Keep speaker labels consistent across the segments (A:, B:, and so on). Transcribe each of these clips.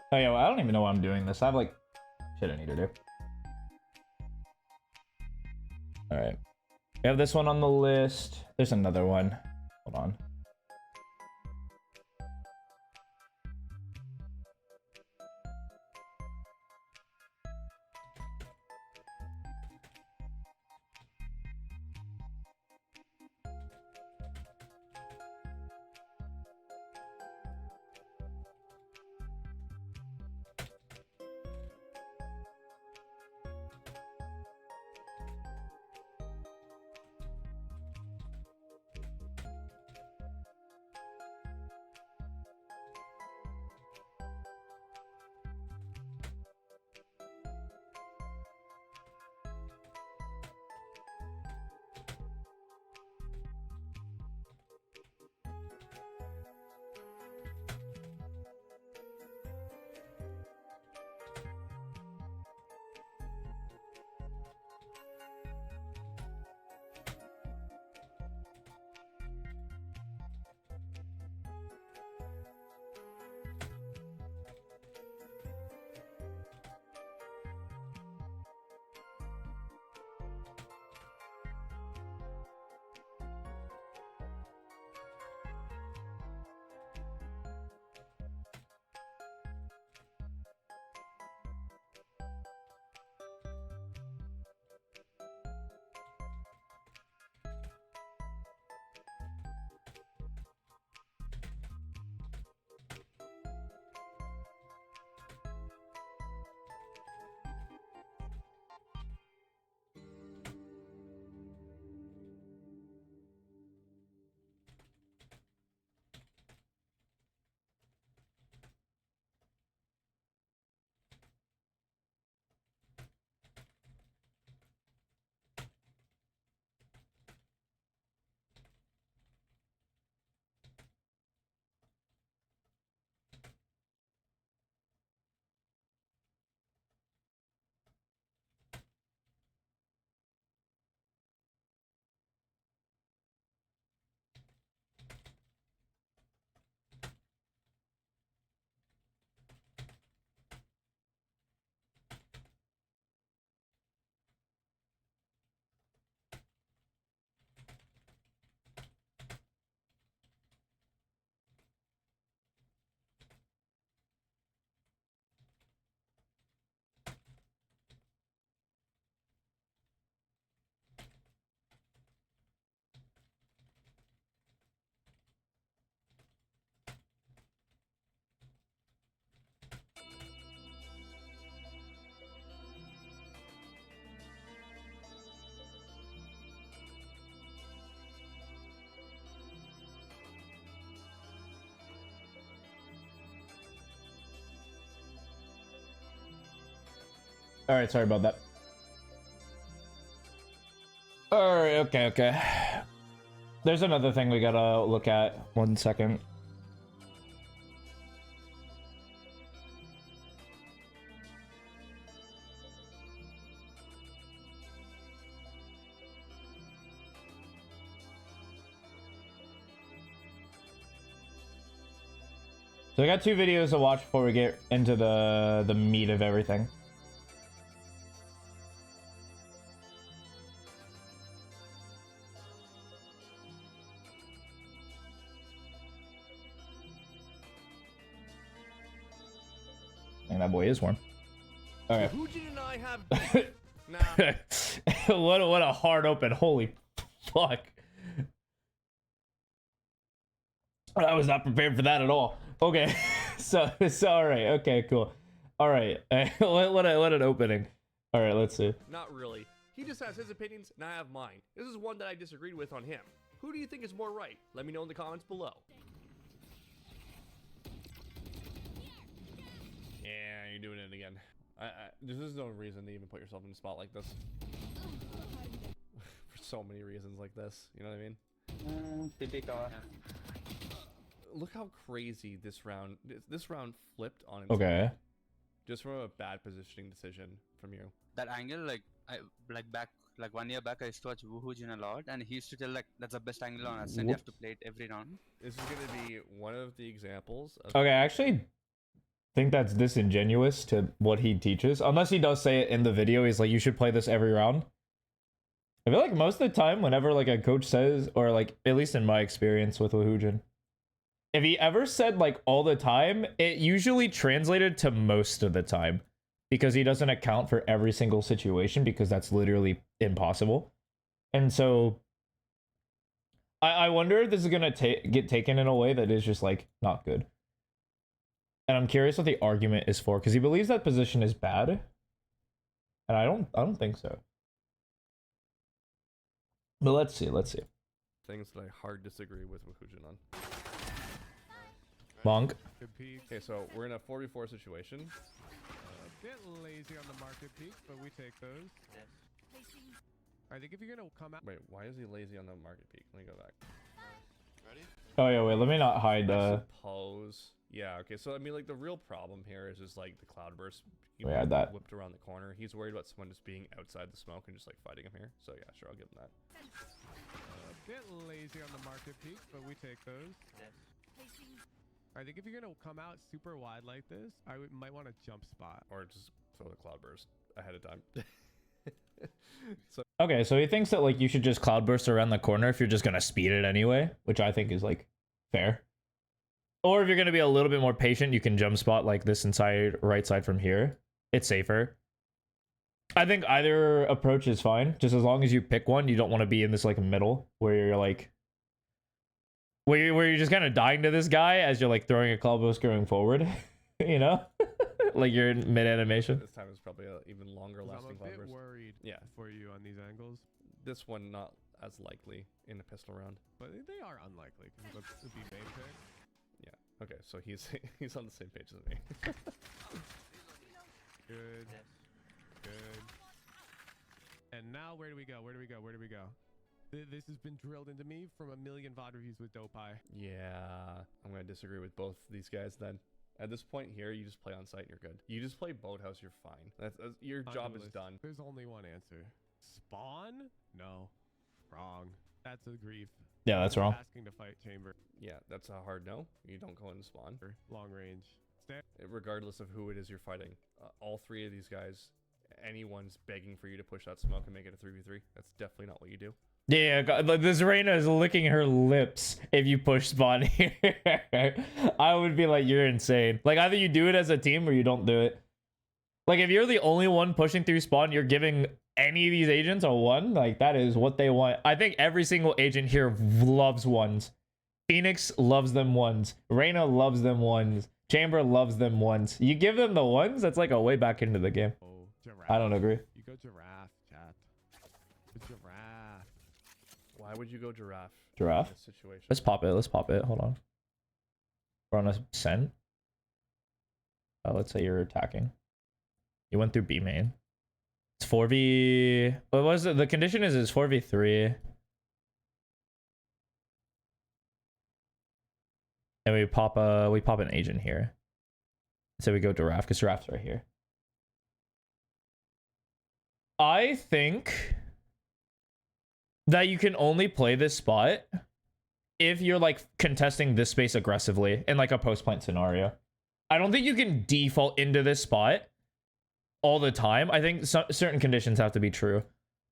A: Oh yeah, well, I don't even know why I'm doing this. I have like shit I need to do. All right, we have this one on the list. There's another one. Hold on. All right, sorry about that. All right, okay. There's another thing we gotta look at. 1 second. So I got 2 videos to watch before we get into the meat of everything. And that boy is warm. All right.
B: Who didn't I have? Nah.
A: what a hard open. Holy fuck. I was not prepared for that at all. Okay. so all right. Okay, cool. All right. what an opening. All right, let's see.
B: Not really. He just has his opinions, and I have mine. This is one that I disagreed with on him. Who do you think is more right? Let me know in the comments below. Yeah, you're doing it again. There's no reason to even put yourself in a spot like this. For so many reasons like this, you know what I mean?
C: Typical.
B: Look how crazy this round flipped on its
A: Okay.
B: head. Just from a bad positioning decision from you.
C: That angle, like 1 year back, I used to watch Woohoojin a lot, and he used to tell like that's the best angle on Ascent. You have to play it every round.
B: This is gonna be one of the examples of
A: Okay, I actually think that's disingenuous to what he teaches. Unless he does say it in the video. He's like, you should play this every round. I feel like most of the time, whenever like a coach says, or like at least in my experience with Wahujin, if he ever said like all the time, it usually translated to most of the time, because he doesn't account for every single situation, because that's literally impossible. And so I wonder if this is gonna get taken in a way that is just like not good. And I'm curious what the argument is for, because he believes that position is bad, and I don't think so. But let's see.
B: Things that I hard disagree with Wahujin on.
A: Monk.
D: Good peak.
B: Okay, so we're in a 4v4 situation.
D: A bit lazy on the market peak, but we take those. I think if you're gonna come out.
B: Wait, why is he lazy on the market peak? Let me go back.
A: Oh yeah, wait. Let me not hide.
B: I suppose. Yeah. Okay. So I mean, like the real problem here is just like the cloudburst.
A: We had that.
B: Whipped around the corner. He's worried about someone just being outside the smoke and just like fighting him here. So yeah, sure, I'll give him that.
D: A bit lazy on the market peak, but we take those. I think if you're gonna come out super wide like this, might want to jump spot.
B: Or just throw the cloudburst ahead of time. So
A: Okay, so he thinks that like you should just cloudburst around the corner if you're just gonna speed it anyway, which I think is like fair. Or if you're gonna be a little bit more patient, you can jump spot like this inside right side from here. It's safer. I think either approach is fine, just as long as you pick one. You don't want to be in this like middle where you're like where you're just kind of dying to this guy as you're like throwing a cloudburst going forward. You know, like you're in mid animation.
B: this time is probably a even longer lasting
D: I'm a bit
B: cloudburst.
D: worried for you on these angles,
B: This one not as likely in a pistol round.
D: but they are unlikely because it'd be main pick.
B: Yeah. Okay. So he's he's on the same page as me.
D: Good. Good. And now where do we go? Where do we go? Where do we go? This has been drilled into me from a million VOD reviews with Dopai.
B: Yeah. I'm gonna disagree with both these guys then. At this point here, you just play on site and you're good. You just play boathouse, you're fine. That's your job is done.
D: There's only one answer. Spawn? No. Wrong. That's a grief.
A: Yeah, that's wrong.
D: Asking to fight chamber.
B: Yeah, that's a hard no. You don't go in and spawn.
D: Long range.
B: Regardless of who it is you're fighting. All three of these guys, anyone's begging for you to push that smoke and make it a 3v3. That's definitely not what you do.
A: Yeah, God, like, this Reyna is licking her lips if you push spawn here. I would be like, you're insane. Like, either you do it as a team or you don't do it. Like, if you're the only one pushing through spawn, you're giving any of these agents a 1. Like, that is what they want. I think every single agent here loves 1s. Phoenix loves them 1s. Reyna loves them 1s. Chamber loves them 1s. You give them the 1s, that's like a way back into the game.
D: Oh, giraffe.
A: I don't agree.
D: You go giraffe, chat. The giraffe.
B: Why would you go giraffe?
A: Giraffe?
B: In this situation?
A: Let's pop it. Let's pop it. Hold on. We're on a scent. Let's say you're attacking. You went through B main. It's 4v. What was it? The condition is it's 4v3. And we pop an agent here. So we go giraffe because giraffe's right here. I think that you can only play this spot if you're like contesting this space aggressively in like a post plant scenario. I don't think you can default into this spot all the time. I think certain conditions have to be true.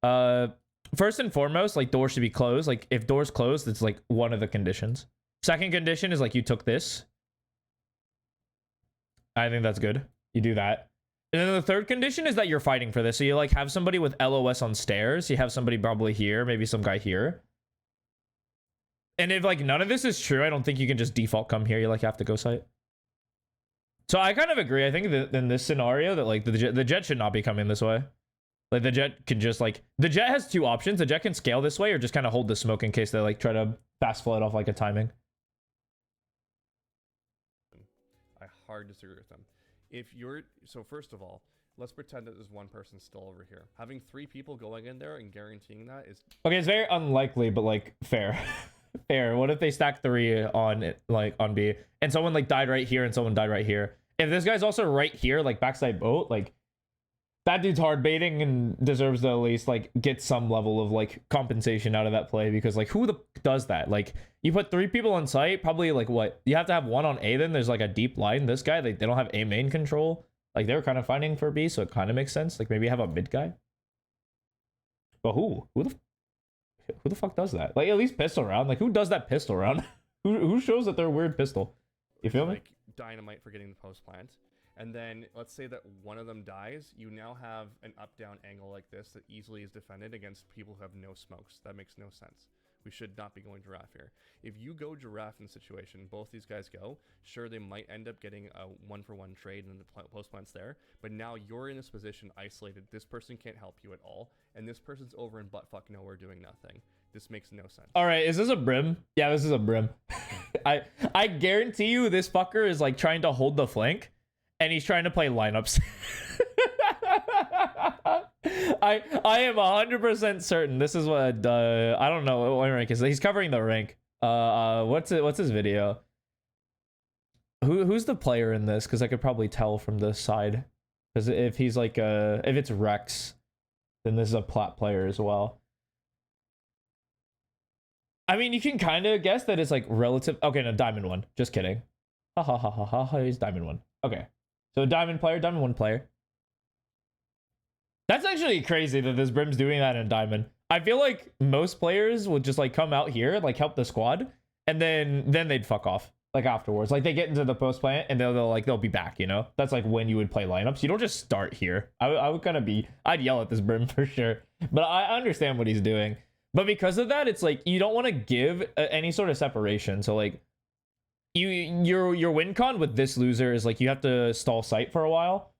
A: First and foremost, like doors should be closed. Like if doors closed, it's like one of the conditions. Second condition is like you took this. I think that's good. You do that. And then the third condition is that you're fighting for this. So you like have somebody with LOS on stairs. You have somebody probably here, maybe some guy here. And if like none of this is true, I don't think you can just default come here. You like have to go site. So I kind of agree. I think that in this scenario that like the jet should not be coming this way. Like the jet can just like, the jet has two options. The jet can scale this way or just kind of hold the smoke in case they like try to fast flood off like a timing.
B: I hard disagree with them. If you're, so first of all, let's pretend that there's one person still over here. Having 3 people going in there and guaranteeing that is...
A: Okay, it's very unlikely, but like fair. Fair. What if they stack 3 on it, like on B and someone like died right here and someone died right here? If this guy's also right here, like backside boat, like That dude's hard baiting and deserves to at least like get some level of like compensation out of that play, because like who the does that? Like you put 3 people on site, probably like what? You have to have 1 on A, then there's like a deep line. This guy, they don't have A main control. Like they were kind of finding for B, so it kind of makes sense. Like maybe have a mid guy. But who the fuck does that? Like at least pistol round. Like who does that pistol round? who shows that they're a weird pistol? You feel me?
B: Like dynamite for getting the post plant. And then let's say that one of them dies, you now have an up-down angle like this that easily is defended against people who have no smokes. That makes no sense. We should not be going giraffe here. If you go giraffe in the situation, both these guys go, sure, they might end up getting a 1-for-1 trade and the post plant's there, but now you're in this position isolated. This person can't help you at all, and this person's over in buttfuck nowhere doing nothing. This makes no sense.
A: All right, is this a brim? Yeah, this is a brim. I guarantee you this fucker is like trying to hold the flank. And he's trying to play lineups. I am 100% certain this is what I don't know what rank is. He's covering the rank. What's his video? Who's the player in this? Because I could probably tell from this side. Because if he's like if it's Rex, then this is a plat player as well. I mean, you can kind of guess that it's like relative. Okay, no, Diamond 1. Just kidding. Ha ha ha ha ha. He's Diamond 1. Okay. So Diamond 1 player. That's actually crazy that this Brim's doing that in Diamond. I feel like most players would just like come out here, like help the squad, and then they'd fuck off like afterwards. Like they get into the post plant and they'll be back, you know? That's like when you would play lineups. You don't just start here. I would kind of I'd yell at this Brim for sure. But I understand what he's doing. But because of that, it's like you don't want to give any sort of separation. So like your win con with this loser is like you have to stall sight for a while.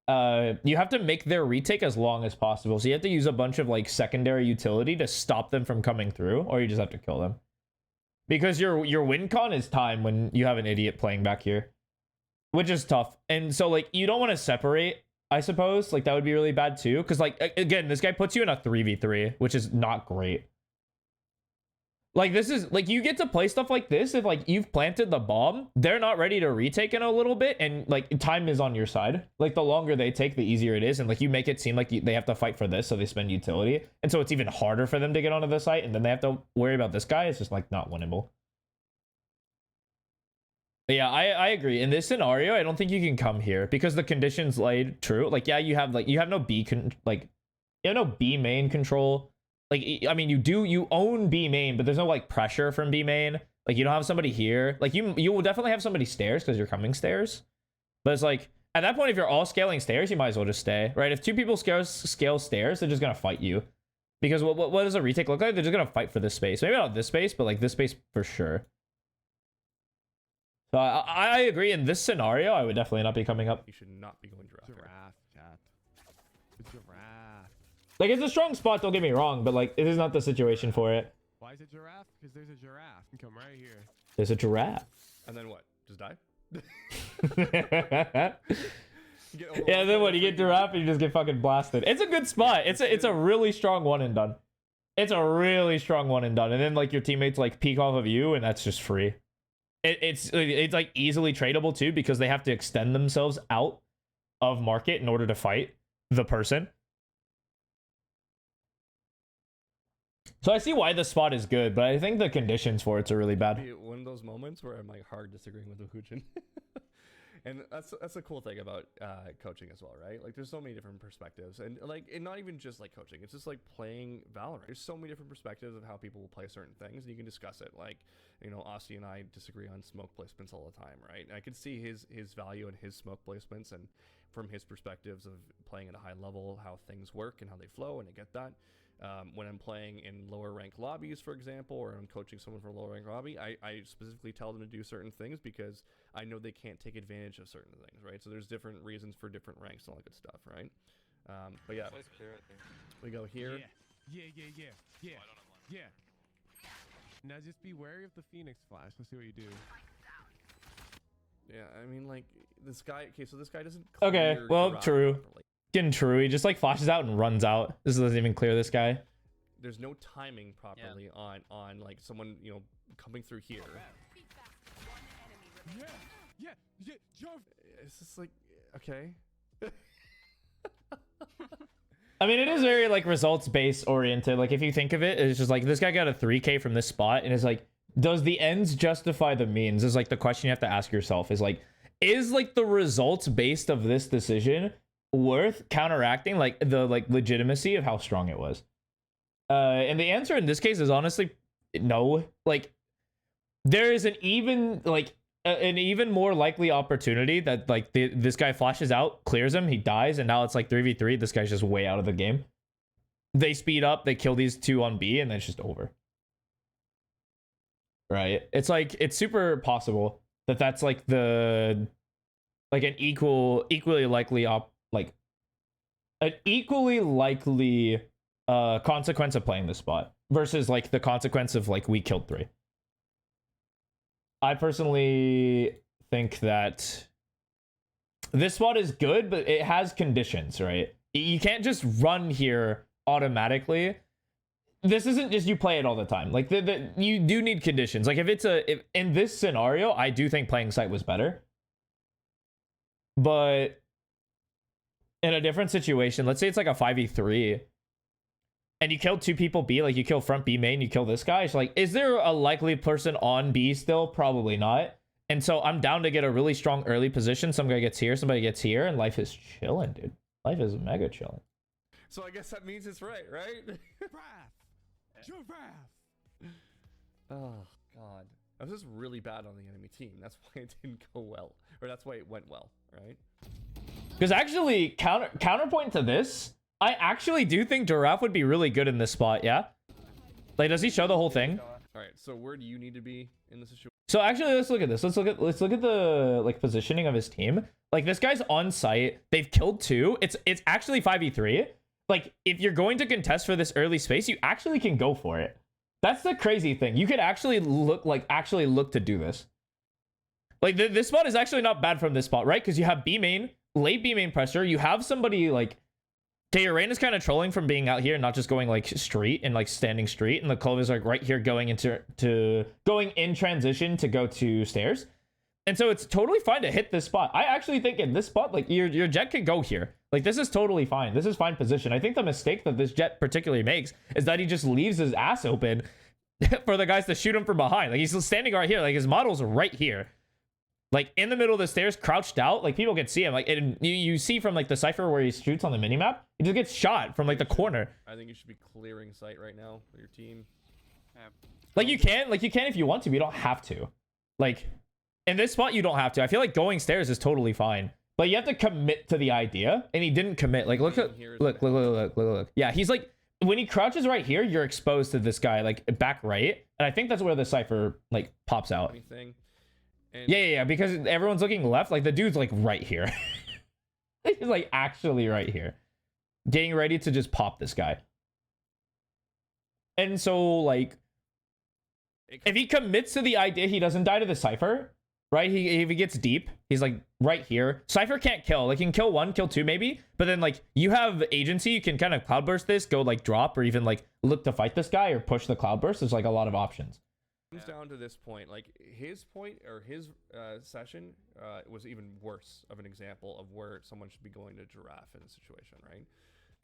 A: You have to make their retake as long as possible. So you have to use a bunch of like secondary utility to stop them from coming through, or you just have to kill them. Because your win con is time when you have an idiot playing back here, which is tough. And so like you don't want to separate, I suppose. Like that would be really bad too. Because like again, this guy puts you in a 3v3, which is not great. Like this is like you get to play stuff like this if like you've planted the bomb, they're not ready to retake in a little bit, and like time is on your side. Like the longer they take, the easier it is, and like you make it seem like they have to fight for this, so they spend utility, and so it's even harder for them to get onto the site, and then they have to worry about this guy. It's just like not winnable. But yeah, I agree. In this scenario, I don't think you can come here because the conditions laid true. Like yeah, you have no B main control. Like, I mean, you own B main, but there's no like pressure from B main. Like you don't have somebody here. Like you will definitely have somebody stairs because you're coming stairs. But it's like at that point, if you're all scaling stairs, you might as well just stay, right? If 2 people scale stairs, they're just gonna fight you. Because what does a retake look like? They're just gonna fight for this space. Maybe not this space, but like this space for sure. So I agree. In this scenario, I would definitely not be coming up.
B: You should not be going giraffe.
D: Giraffe, chat. Giraffe.
A: Like it's a strong spot, don't get me wrong, but like it is not the situation for it.
D: Why is it giraffe? Because there's a giraffe. You can come right here.
A: There's a giraffe.
B: And then what? Just die?
A: Yeah, then what? You get giraffe and you just get fucking blasted. It's a good spot. It's a really strong one and done. It's a really strong one and done. And then like your teammates like peek off of you, and that's just free. It's like easily tradable too, because they have to extend themselves out of market in order to fight the person. So I see why the spot is good, but I think the conditions for it's are really bad.
B: One of those moments where I'm like hard disagreeing with Wuhujin. And that's a cool thing about coaching as well, right? Like there's so many different perspectives, and not even just like coaching. It's just like playing Valorant. There's so many different perspectives of how people will play certain things, and you can discuss it. Like, you know, Aussie and I disagree on smoke placements all the time, right? And I can see his value in his smoke placements, and from his perspectives of playing at a high level, how things work and how they flow, and I get that. When I'm playing in lower rank lobbies, for example, or I'm coaching someone for a lower rank lobby, I specifically tell them to do certain things because I know they can't take advantage of certain things, right? So there's different reasons for different ranks and all that good stuff, right? But yeah, we go here.
D: Yeah. Now just be wary of the Phoenix flash. Let's see what you do.
B: Yeah, I mean, like this guy. Okay, so this guy doesn't.
A: Okay, well, true.
B: Properly.
A: Getting true. He just like flashes out and runs out. This doesn't even clear this guy.
B: There's no timing properly on like someone, you know, coming through here.
D: Yeah, Joe.
B: It's just like, okay.
A: I mean, it is very like results based oriented. Like if you think of it, it's just like this guy got a 3K from this spot, and it's like, does the ends justify the means? Is like the question you have to ask yourself. Is like the results based of this decision worth counteracting like the like legitimacy of how strong it was? And the answer in this case is honestly no. Like there is an even more likely opportunity that like this guy flashes out, clears him, he dies, and now it's like 3v3. This guy's just way out of the game. They speed up, they kill these two on B, and then it's just over. Right? It's like it's super possible that that's like an equally likely consequence of playing this spot versus like the consequence of like we killed 3. I personally think that this spot is good, but it has conditions, right? You can't just run here automatically. This isn't just you play it all the time. Like you do need conditions. Like if in this scenario, I do think playing site was better. But in a different situation, let's say it's like a 5v3 and you kill 2 people B, like you kill front B main, you kill this guy. It's like, is there a likely person on B still? Probably not. And so I'm down to get a really strong early position. Somebody gets here, somebody gets here, and life is chilling, dude. Life is mega chilling.
B: So I guess that means it's right?
D: Giraffe.
B: Oh, God. I was just really bad on the enemy team. That's why it didn't go well. Or that's why it went well, right?
A: Because actually, counterpoint to this, I actually do think Giraffe would be really good in this spot, yeah? Like, does he show the whole thing?
B: All right, so where do you need to be in this situation?
A: So actually, let's look at this. Let's look at the like positioning of his team. Like this guy's on site. They've killed 2. It's actually 5v3. Like if you're going to contest for this early space, you actually can go for it. That's the crazy thing. You could actually look to do this. Like this spot is actually not bad from this spot, right? Because you have B main, late B main pressure. You have somebody like Rain is kind of trolling from being out here and not just going like straight and like standing straight, and the Clove is like right here going in transition to go to stairs. And so it's totally fine to hit this spot. I actually think in this spot, like your Jet could go here. Like this is totally fine. This is fine position. I think the mistake that this Jet particularly makes is that he just leaves his ass open for the guys to shoot him from behind. Like he's standing right here. Like his model's right here. Like in the middle of the stairs, crouched out, like people can see him. Like you see from like the cipher where he shoots on the minimap, he just gets shot from like the corner.
B: I think you should be clearing sight right now for your team.
C: Yeah.
A: Like you can if you want to, but you don't have to. Like in this spot, you don't have to. I feel like going stairs is totally fine, but you have to commit to the idea, and he didn't commit. Like look. Yeah, he's like when he crouches right here, you're exposed to this guy like back right, and I think that's where the cipher like pops out.
B: Anything.
A: Yeah, because everyone's looking left. Like the dude's like right here. He's like actually right here, getting ready to just pop this guy. And so like, if he commits to the idea, he doesn't die to the cipher, right? If he gets deep, he's like right here. Cipher can't kill. Like he can kill 1, kill 2 maybe, but then like you have agency. You can kind of cloudburst this, go like drop, or even like look to fight this guy or push the cloudburst. There's like a lot of options.
B: Comes down to this point, like his point or his session was even worse of an example of where someone should be going to Giraffe in a situation, right?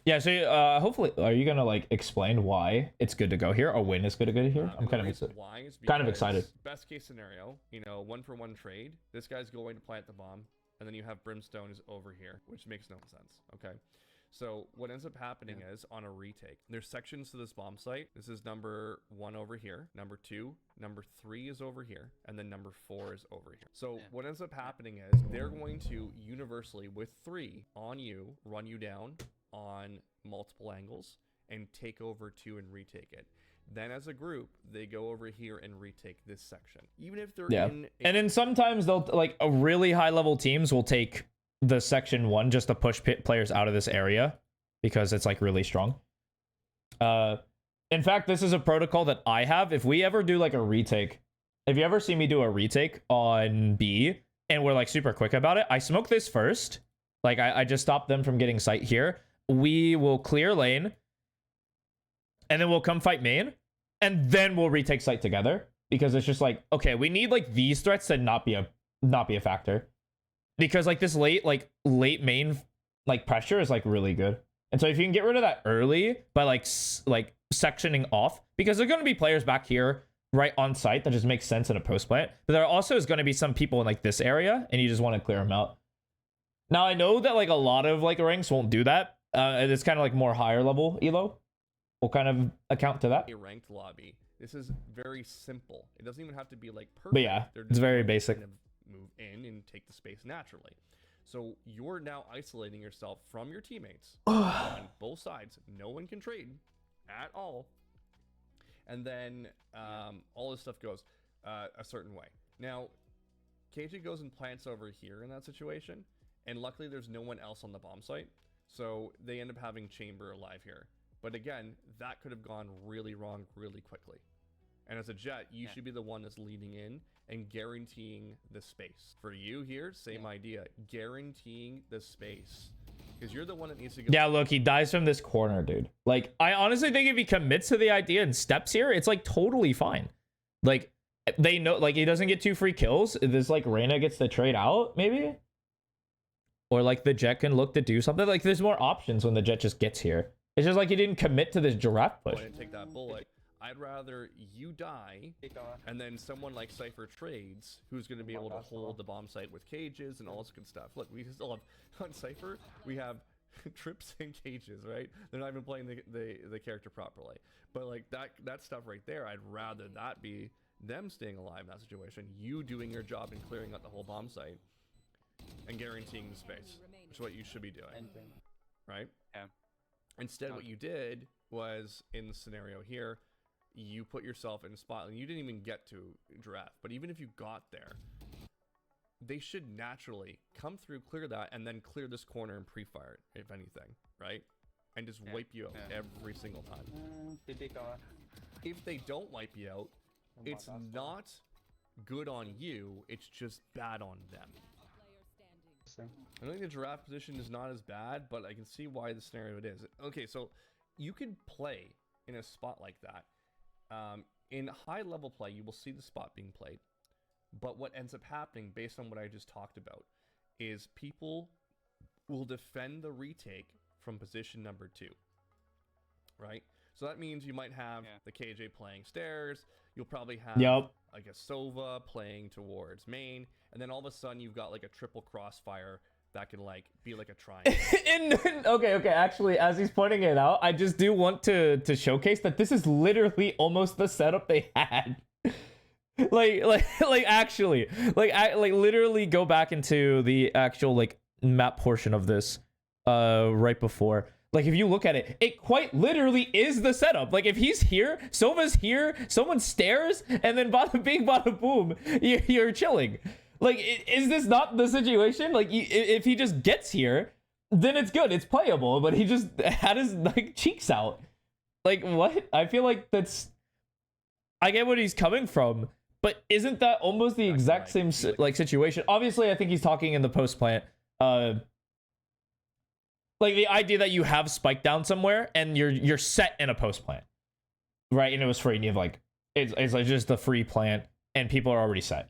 A: Yeah, so hopefully, are you gonna like explain why it's good to go here, or when it's good to go here? I'm kind of excited.
B: Why is
A: kind of excited.
B: Best case scenario, 1-for-1 trade. This guy's going to plant the bomb, and then you have Brimstone is over here, which makes no sense. Okay. So what ends up happening is on a retake, there's sections to this bomb site. This is number 1 over here, number 2, number 3 is over here, and then number 4 is over here. So what ends up happening is they're going to universally with 3 on you, run you down on multiple angles and take over 2 and retake it. Then as a group, they go over here and retake this section. Even if they're in
A: and then sometimes they'll like a really high level teams will take the section 1 just to push players out of this area because it's like really strong. In fact, this is a protocol that I have. If we ever do like a retake, if you ever see me do a retake on B and we're like super quick about it, I smoke this first. Like I just stop them from getting sight here. We will clear lane and then we'll come fight main and then we'll retake site together because it's just like, okay, we need like these threats to not be a factor. Because like this late main like pressure is like really good. And so if you can get rid of that early by like sectioning off, because there are going to be players back here right on site that just makes sense in a post plant, but there also is going to be some people in like this area, and you just want to clear them out. Now I know that like a lot of like ranks won't do that. It's kind of like more higher level elo will kind of account to that.
B: A ranked lobby. This is very simple. It doesn't even have to be like perfect.
A: But yeah,
B: They're
A: it's
B: just
A: very
B: going to
A: basic.
B: kind of move in and take the space naturally. So you're now isolating yourself from your teammates on both sides. No one can trade at all. And then all this stuff goes a certain way. Now, KJ goes and plants over here in that situation. And luckily there's no one else on the bomb site. So they end up having Chamber alive here. But again, that could have gone really wrong really quickly. And as a Jet, you should be the one that's leading in and guaranteeing the space. For you here, same idea. Guaranteeing the space. Because you're the one that needs to go.
A: Yeah, look, he dies from this corner, dude. Like, I honestly think if he commits to the idea and steps here, it's like totally fine. Like, they know, like, he doesn't get 2 free kills. This, like, Reyna gets to trade out, maybe? Or, like, the Jet can look to do something. Like, there's more options when the Jet just gets here. It's just like he didn't commit to this giraffe push.
B: Go ahead and take that bullet. I'd rather you die and then someone like Cypher trades who's going to be able to hold the bomb site with cages and all this good stuff. Look, we still have on Cypher, we have trips and cages, right? They're not even playing the character properly. But like that stuff right there, I'd rather that be them staying alive in that situation, you doing your job and clearing out the whole bomb site and guaranteeing the space, which is what you should be doing, right?
C: Yeah.
B: Instead, what you did was, in the scenario here, you put yourself in a spot, and you didn't even get to draft. But even if you got there, they should naturally come through, clear that, and then clear this corner and pre-fire it, if anything, right? And just wipe you out every single time. If they don't wipe you out, it's not good on you, it's just bad on them. I think the giraffe position is not as bad, but I can see why the scenario it is. Okay, so you could play in a spot like that. In high level play, you will see the spot being played. But what ends up happening, based on what I just talked about, is people will defend the retake from position number 2. Right? So that means you might have the KJ playing stairs. You'll probably have like a Sova playing towards main. And then all of a sudden you've got like a triple crossfire that can like be like a triangle.
A: Okay, actually, as he's pointing it out, I just do want to showcase that this is literally almost the setup they had. like actually, like literally go back into the actual like map portion of this right before. Like, if you look at it, it quite literally is the setup. Like, if he's here, Sova's here, someone stares, and then bada bing, bada boom, you're chilling. Like, is this not the situation? Like, if he just gets here, then it's good. It's playable. But he just had his, like, cheeks out. Like, what? I feel like that's... I get what he's coming from. But isn't that almost the exact same, like, situation? Obviously, I think he's talking in the post-plant. Like, the idea that you have spike down somewhere and you're set in a post plant, right? And it was free, and you have like it's like just the free plant, and people are already set.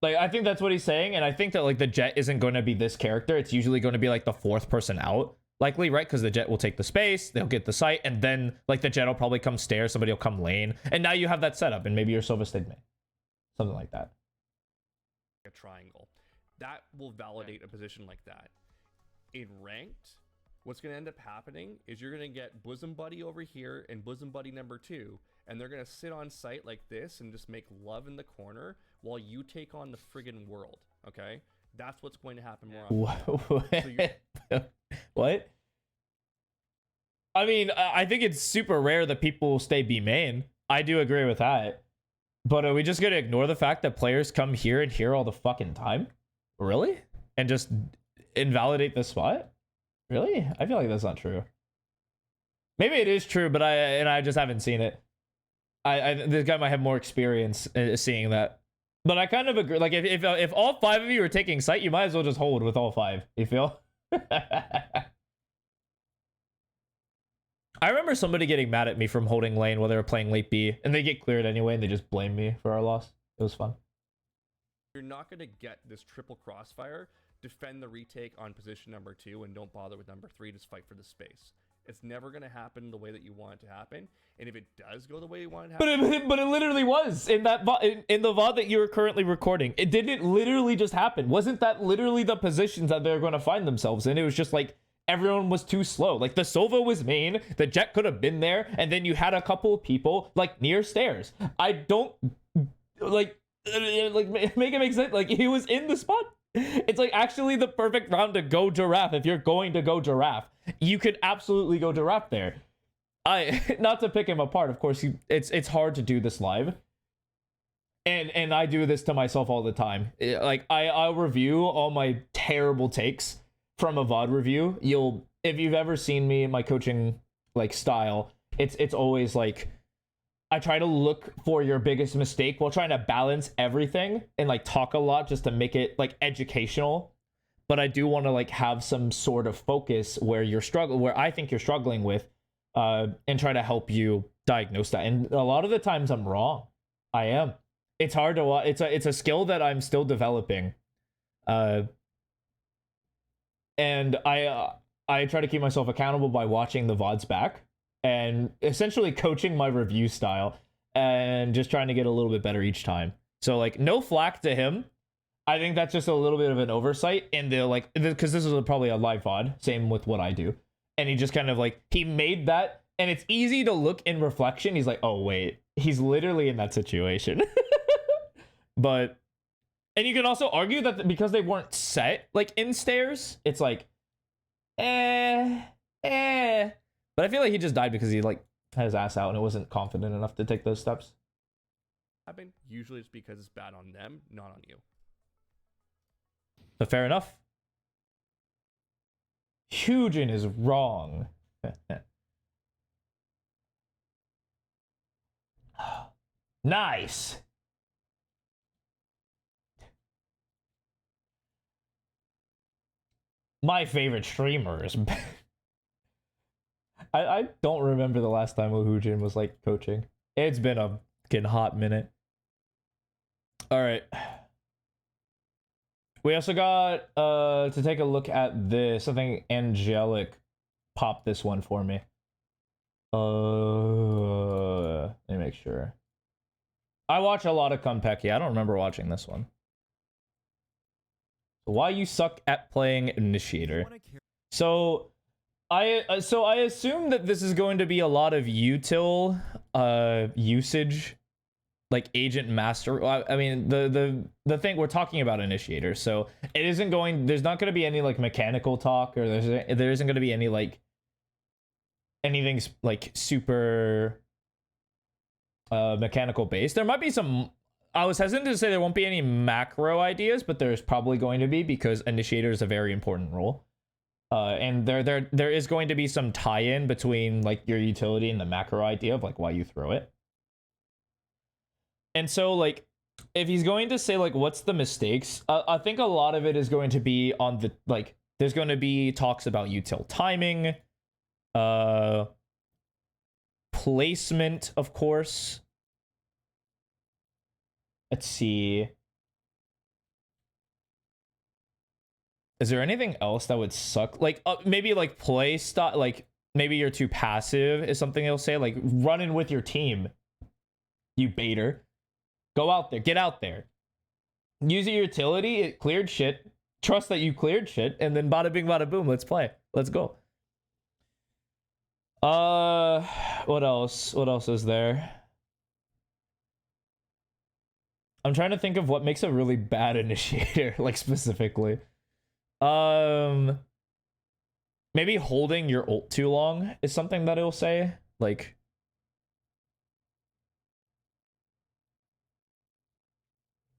A: Like, I think that's what he's saying, and I think that like the Jet isn't going to be this character. It's usually going to be like the 4th person out, likely, right? Because the Jet will take the space, they'll get the site, and then like the Jet will probably come stairs, somebody will come lane, and now you have that setup, and maybe your Sova stayed main, something like that.
B: A triangle that will validate a position like that. In ranked, what's going to end up happening is you're going to get bosom buddy over here and bosom buddy number 2, and they're going to sit on site like this and just make love in the corner while you take on the friggin' world. Okay, that's what's going to happen more often.
A: What? I mean, I think it's super rare that people stay B main. I do agree with that, but are we just going to ignore the fact that players come here and here all the fucking time? Really? And just invalidate the spot? Really? I feel like that's not true. Maybe it is true, but I just haven't seen it. This guy might have more experience seeing that. But I kind of agree. Like, if all 5 of you are taking site, you might as well just hold with all 5. You feel? I remember somebody getting mad at me from holding lane while they were playing late B, and they get cleared anyway, and they just blame me for our loss. It was fun.
B: You're not going to get this triple crossfire. Defend the retake on position number 2 and don't bother with number 3. Just fight for the space. It's never going to happen the way that you want it to happen. And if it does go the way you want it to happen...
A: But it literally was in that in the VOD that you were currently recording. It didn't literally just happen. Wasn't that literally the positions that they're going to find themselves in? It was just like everyone was too slow. Like the Sova was main, the Jet could have been there, and then you had a couple of people like near stairs. I don't like make it make sense. Like he was in the spot. It's like actually the perfect round to go giraffe. If you're going to go giraffe, you could absolutely go giraffe there. Not to pick him apart, of course, it's hard to do this live. And I do this to myself all the time. Like I'll review all my terrible takes from a VOD review. If you've ever seen me in my coaching like style, it's always like I try to look for your biggest mistake while trying to balance everything and like talk a lot just to make it like educational. But I do want to like have some sort of focus where where I think you're struggling with, and try to help you diagnose that. And a lot of the times I'm wrong. I am. It's hard to watch. It's a skill that I'm still developing. And I try to keep myself accountable by watching the VODs back and essentially coaching my review style and just trying to get a little bit better each time. So like no flack to him. I think that's just a little bit of an oversight in the like, because this is probably a live VOD, same with what I do. And he just kind of like, he made that, and it's easy to look in reflection. He's like, oh wait, he's literally in that situation. But, and you can also argue that because they weren't set like in stairs, it's like, But I feel like he just died because he like had his ass out and it wasn't confident enough to take those steps.
B: Usually it's because it's bad on them, not on you.
A: But fair enough. Hugin is wrong. Nice. My favorite streamers. I don't remember the last time Hugin was like coaching. It's been a fucking hot minute. All right. We also got to take a look at this. I think Angelic popped this one for me. Let me make sure. I watch a lot of Konpeki. I don't remember watching this one. Why you suck at playing Initiator. So I assume that this is going to be a lot of util usage, like agent master. I mean the thing we're talking about Initiator, so it isn't going, there's not going to be any like mechanical talk, or there isn't going to be any like anything like super mechanical based. There might be some, I was hesitant to say there won't be any macro ideas, but there's probably going to be, because Initiator is a very important role. And there is going to be some tie-in between like your utility and the macro idea of like why you throw it. And so like if he's going to say like what's the mistakes, I think a lot of it is going to be on the like there's going to be talks about util timing, placement, of course. Let's see. Is there anything else that would suck? Like maybe like play style, like maybe you're too passive is something he'll say, like running with your team, you baiter. Go out there, get out there. Use your utility, it cleared shit. Trust that you cleared shit, and then bada bing bada boom, let's play. Let's go. What else? What else is there? I'm trying to think of what makes a really bad Initiator, like specifically. Maybe holding your ult too long is something that it'll say. Like,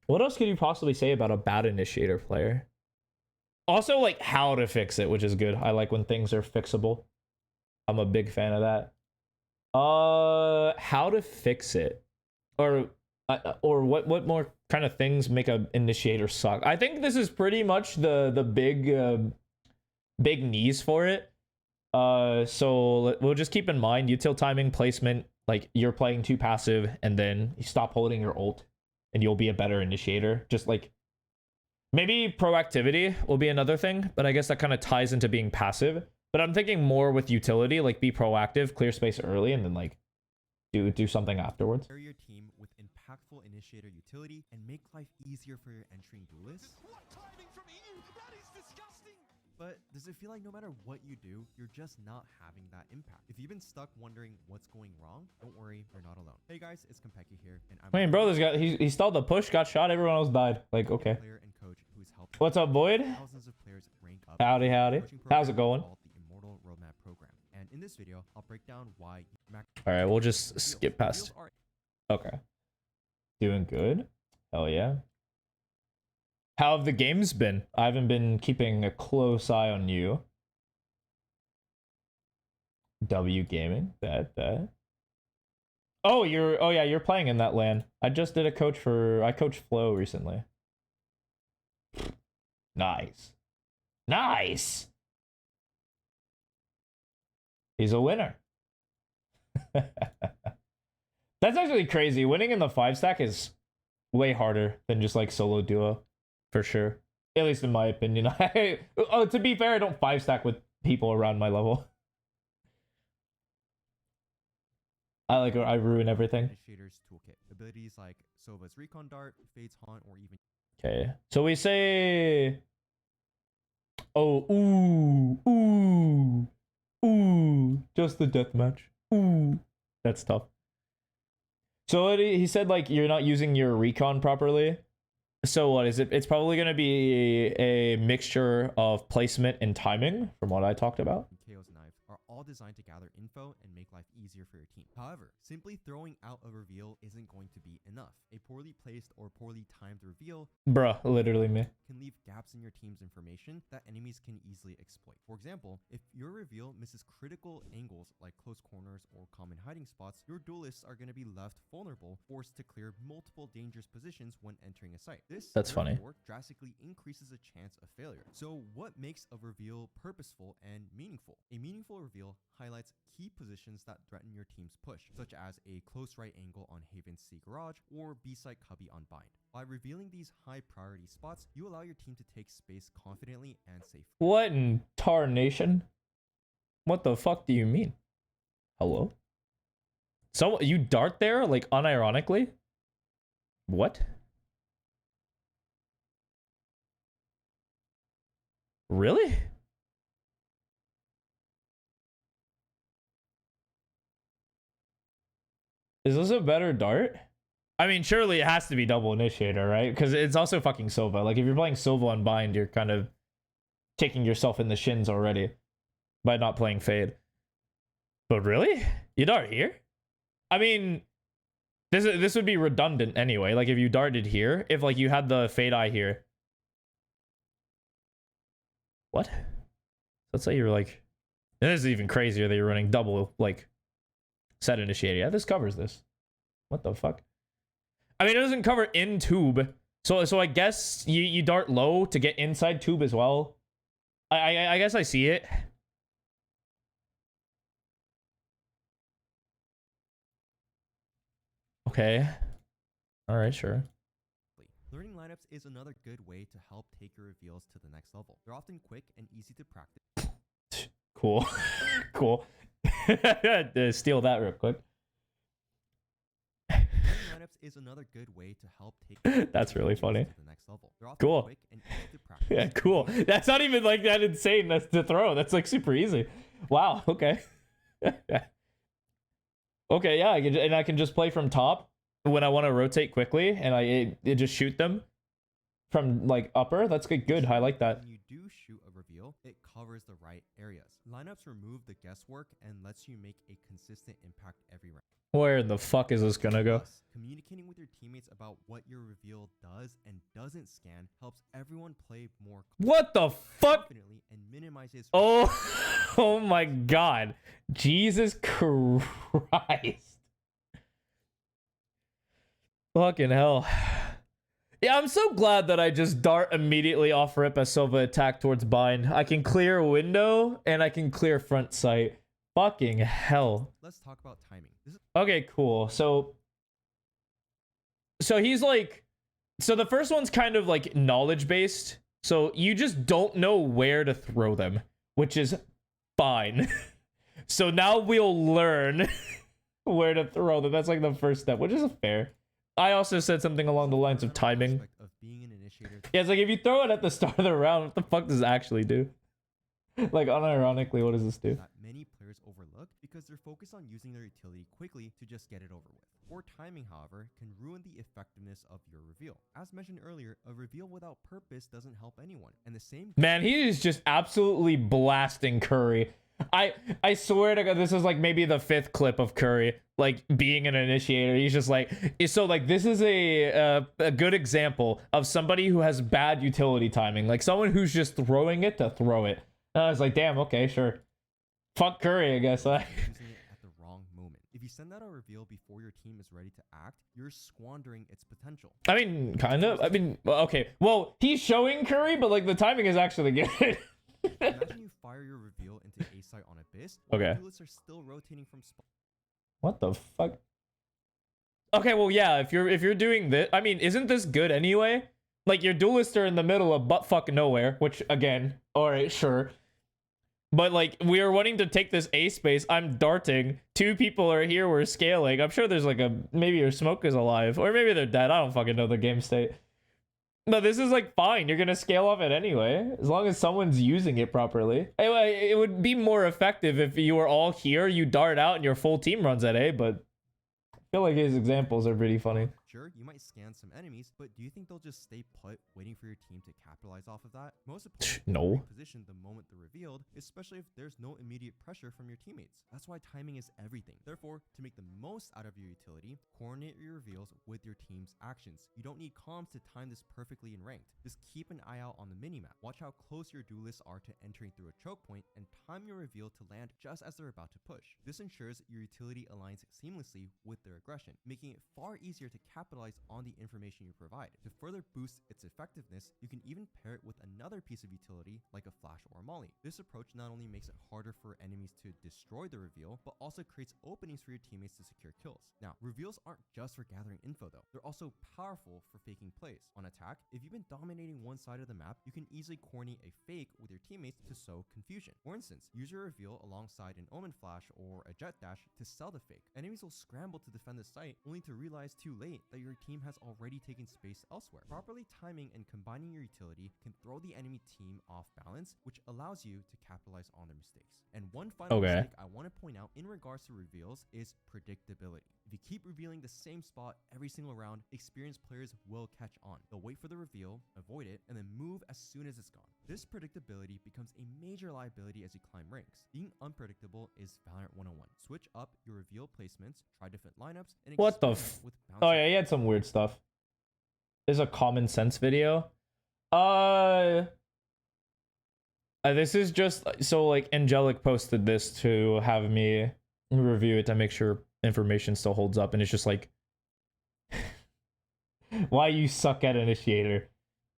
A: what else could you possibly say about a bad Initiator player? Also, like, how to fix it, which is good. I like when things are fixable. I'm a big fan of that. How to fix it, or what more kind of things make a Initiator suck? I think this is pretty much the big knees for it. So we'll just keep in mind util timing, placement. Like you're playing too passive, and then you stop holding your ult, and you'll be a better Initiator. Just like maybe proactivity will be another thing, but I guess that kind of ties into being passive. But I'm thinking more with utility, like be proactive, clear space early, and then like do something afterwards.
E: Pair your team with impactful initiator utility and make life easier for your entering duelists. But does it feel like no matter what you do, you're just not having that impact? If you've been stuck wondering what's going wrong, don't worry, you're not alone. Hey guys, it's Kompeki here, and I'm
A: Wait, bro, this guy, he stalled the push, got shot, everyone else died. Like, okay.
E: player and coach who's helped
A: What's up, Void?
E: thousands of players rank up.
A: Howdy, howdy. How's it going?
E: Called the Immortal Roadmap Program. And in this video, I'll break down why
A: All right, we'll just skip past. Okay. Doing good. Hell yeah. How have the games been? I haven't been keeping a close eye on you. W Gaming. That. Oh, yeah, you're playing in that LAN. I just did I coached Flo recently. Nice. Nice. He's a winner. That's actually crazy. Winning in the 5-stack is way harder than just like solo duo, for sure. At least in my opinion. Oh, to be fair, I don't 5-stack with people around my level. I ruin everything.
E: Initiator's toolkit. Abilities like Sova's Recon Dart, Fade's Haunt, or even
A: Okay. So we say, oh, ooh, just the deathmatch. Ooh, that's tough. So he said like you're not using your recon properly. So what is it? It's probably gonna be a mixture of placement and timing, from what I talked about.
E: KO's Knife are all designed to gather info and make life easier for your team. However, simply throwing out a reveal isn't going to be enough. A poorly placed or poorly timed reveal
A: Bruh, literally me.
E: can leave gaps in your team's information that enemies can easily exploit. For example, if your reveal misses critical angles like close corners or common hiding spots, your duelists are going to be left vulnerable, forced to clear multiple dangerous positions when entering a site. This
A: That's funny.
E: therefore drastically increases the chance of failure. So what makes a reveal purposeful and meaningful? A meaningful reveal highlights key positions that threaten your team's push, such as a close right angle on Haven's C Garage or B-site cubby on Bind. By revealing these high priority spots, you allow your team to take space confidently and safely.
A: What in tarnation? What the fuck do you mean? Hello? So you dart there, like unironically? What? Really? Is this a better dart? I mean, surely it has to be double initiator, right? Because it's also fucking Sova. Like, if you're playing Sova on Bind, you're kind of kicking yourself in the shins already by not playing Fade. But really? You dart here? I mean, this would be redundant anyway. Like, if you darted here, if, like, you had the Fade Eye here. What? Let's say you're, like... And this is even crazier that you're running double, like, set initiator. Yeah, this covers this. What the fuck? I mean, it doesn't cover in tube. So I guess you dart low to get inside tube as well. I guess I see it. Okay. All right, sure.
E: Learning lineups is another good way to help take your reveals to the next level. They're often quick and easy to practice.
A: Cool. Cool. Steal that real quick.
E: Learning lineups is another good way to help take
A: That's really funny.
E: to the next level. They're often
A: Cool.
E: quick and easy to practice.
A: Yeah, cool. That's not even like that insane. That's to throw. That's like super easy. Wow. Okay. Okay. Yeah. I can just play from top when I want to rotate quickly, and it just shoot them from like upper. That's good. I like that.
E: When you do shoot a reveal, it covers the right areas. Lineups remove the guesswork and lets you make a consistent impact every round.
A: Where the fuck is this gonna go?
E: Plus, communicating with your teammates about what your reveal does and doesn't scan helps everyone play more
A: What the fuck?
E: confidently and minimizes.
A: Oh, oh my god. Jesus Christ. Fucking hell. Yeah, I'm so glad that I just dart immediately off rip as Sova attack towards Bind. I can clear window and I can clear front sight. Fucking hell.
E: Let's talk about timing. This is
A: Okay, cool. So he's like, so the first one's kind of like knowledge based. So you just don't know where to throw them, which is fine. So now we'll learn where to throw them. That's like the first step, which is fair. I also said something along the lines of timing.
E: Of being an initiator.
A: Yeah, it's like if you throw it at the start of the round, what the fuck does it actually do? Like, unironically, what does this do?
E: That many players overlook because they're focused on using their utility quickly to just get it over with. Poor timing, however, can ruin the effectiveness of your reveal. As mentioned earlier, a reveal without purpose doesn't help anyone. And the same...
A: Man, he is just absolutely blasting Curry. I swear to God, this is like maybe the 5th clip of Curry, like being an initiator. He's just like, so like this is a good example of somebody who has bad utility timing, like someone who's just throwing it to throw it. And I was like, damn, okay, sure. Fuck Curry, I guess.
E: using it at the wrong moment. If you send out a reveal before your team is ready to act, you're squandering its potential.
A: I mean, kind of. I mean, okay. Well, he's showing Curry, but like the timing is actually good.
E: Imagine you fire your reveal into A site on Abyss, while
A: Okay.
E: duelists are still rotating from spawn.
A: What the fuck? Okay, well, yeah, if you're doing this, I mean, isn't this good anyway? Like, your duelists are in the middle of buttfuck nowhere, which, again, alright, sure. But, like, we are wanting to take this A space. I'm darting. 2 people are here. We're scaling. I'm sure there's, like, maybe your smoke is alive. Or maybe they're dead. I don't fucking know the game state. No, this is, like, fine. You're gonna scale off it anyway. As long as someone's using it properly. Anyway, it would be more effective if you were all here, you dart out, and your full team runs at A, but... I feel like his examples are pretty funny.
E: Sure, you might scan some enemies, but do you think they'll just stay put, waiting for your team to capitalize off of that? Most opponents
A: No.
E: position the moment they're revealed, especially if there's no immediate pressure from your teammates. That's why timing is everything. Therefore, to make the most out of your utility, coordinate your reveals with your team's actions. You don't need comms to time this perfectly in ranked. Just keep an eye out on the minimap. Watch how close your duelists are to entering through a choke point, and time your reveal to land just as they're about to push. This ensures your utility aligns seamlessly with their aggression, making it far easier to capitalize on the information you provide. To further boost its effectiveness, you can even pair it with another piece of utility like a flash or a molly. This approach not only makes it harder for enemies to destroy the reveal, but also creates openings for your teammates to secure kills. Now, reveals aren't just for gathering info though. They're also powerful for faking plays. On attack, if you've been dominating one side of the map, you can easily coordinate a fake with your teammates to sow confusion. For instance, use your reveal alongside an omen flash or a jet dash to sell the fake. Enemies will scramble to defend the site only to realize too late that your team has already taken space elsewhere. Properly timing and combining your utility can throw the enemy team off balance, which allows you to capitalize on their mistakes. And one final mistake I want to point out in regards to reveals is predictability. If you keep revealing the same spot every single round, experienced players will catch on. They'll wait for the reveal, avoid it, and then move as soon as it's gone. This predictability becomes a major liability as you climb ranks. Being unpredictable is Valorant 101. Switch up your reveal placements, try different lineups, and
A: What the
E: experiment with
A: Oh yeah, he had some weird stuff. There's a common sense video. This is just so like Angelic posted this to have me review it to make sure information still holds up, and it's just like why you suck at initiator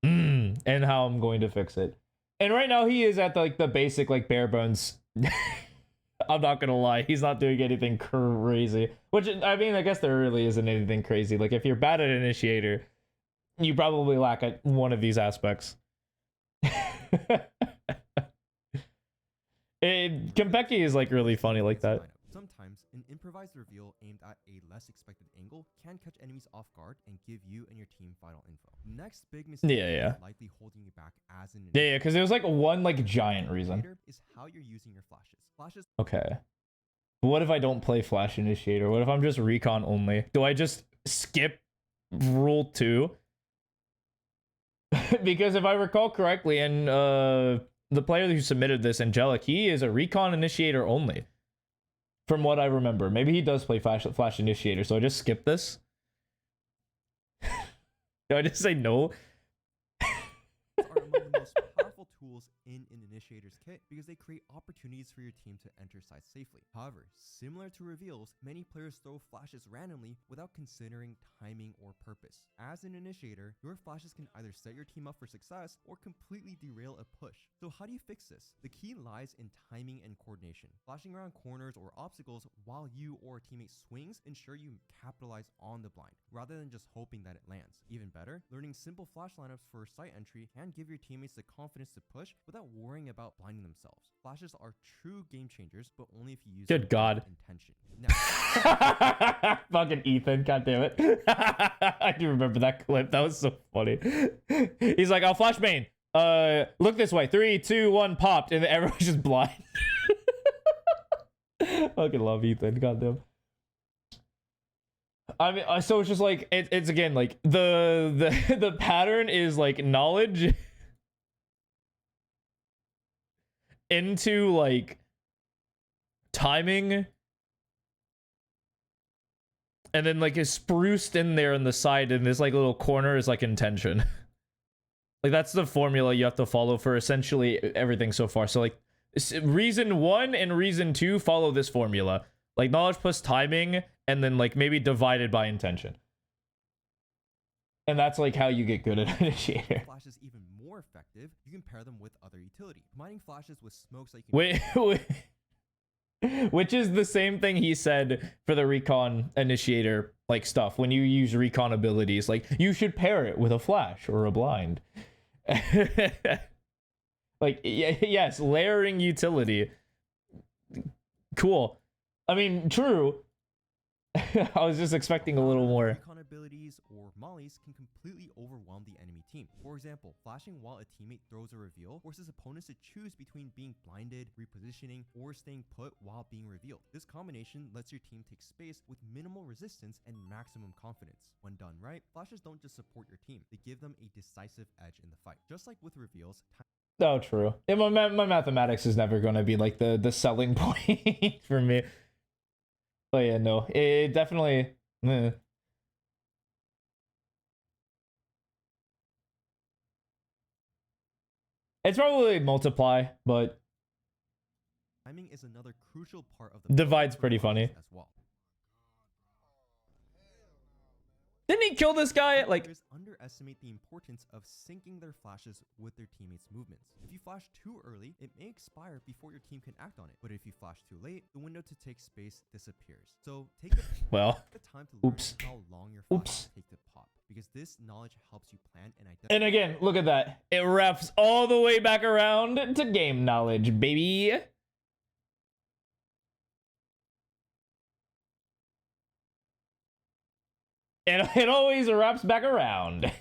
A: and how I'm going to fix it. And right now he is at like the basic like bare bones. I'm not gonna lie, he's not doing anything crazy, which I mean I guess there really isn't anything crazy. Like if you're bad at initiator, you probably lack at one of these aspects. Konpeki is like really funny like that.
E: Sometimes an improvised reveal aimed at a less expected angle can catch enemies off guard and give you and your team vital info. Next big mistake is likely holding you back as an
A: yeah, because it was like one like giant reason
E: is how you're using your flashes.
A: Okay. What if I don't play flash initiator? What if I'm just recon only? Do I just skip rule 2? Because if I recall correctly, and the player who submitted this, Angelic, he is a recon initiator only. From what I remember. Maybe he does play flash initiator, so I just skip this. Do I just say no?
E: Are among the most powerful tools in an initiator's kit because they create opportunities for your team to enter sites safely. However, similar to reveals, many players throw flashes randomly without considering timing or purpose. As an initiator, your flashes can either set your team up for success or completely derail a push. So how do you fix this? The key lies in timing and coordination. Flashing around corners or obstacles while you or a teammate swings ensure you capitalize on the blind, rather than just hoping that it lands. Even better, learning simple flash lineups for site entry can give your teammates the confidence to push without worrying about blinding themselves. Flashes are true game changers, but only if you use
A: Good
E: them
A: God.
E: with intention. Now,
A: Fucking Ethan, god damn it. I do remember that clip. That was so funny. He's like, I'll flash main. Look this way. 3, 2, 1, popped, and then everyone's just blind. Fucking love Ethan, goddamn. I mean, so it's just like it's again like the pattern is like knowledge into like timing, and then like is spruced in there on the side in this like little corner is like intention. Like that's the formula you have to follow for essentially everything so far. So like reason 1 and reason 2 follow this formula. Like knowledge plus timing, and then like maybe divided by intention. And that's like how you get good at initiator.
E: flashes even more effective, you can pair them with other utility. Combining flashes with smokes that you can
A: Which is the same thing he said for the recon initiator like stuff. When you use recon abilities, like you should pair it with a flash or a blind. Like yes, layering utility. Cool. I mean, true. I was just expecting a little more.
E: Recon abilities or mollies can completely overwhelm the enemy team. For example, flashing while a teammate throws a reveal forces opponents to choose between being blinded, repositioning, or staying put while being revealed. This combination lets your team take space with minimal resistance and maximum confidence. When done right, flashes don't just support your team, they give them a decisive edge in the fight. Just like with reveals,
A: Oh, true. Yeah, my mathematics is never going to be like the selling point for me. But yeah, no, it definitely. It's probably multiply, but
E: timing is another crucial part of the
A: divide's
E: for
A: pretty
E: flashes
A: funny.
E: as well.
A: Didn't he kill this guy? Like,
E: Players underestimate the importance of syncing their flashes with their teammates' movements. If you flash too early, it may expire before your team can act on it. But if you flash too late, the window to take space disappears. So take the time to learn
A: oops.
E: how long your flashes take to pop, because this knowledge helps you plan and identify.
A: And again, look at that. It wraps all the way back around to game knowledge, baby. And it always wraps back around.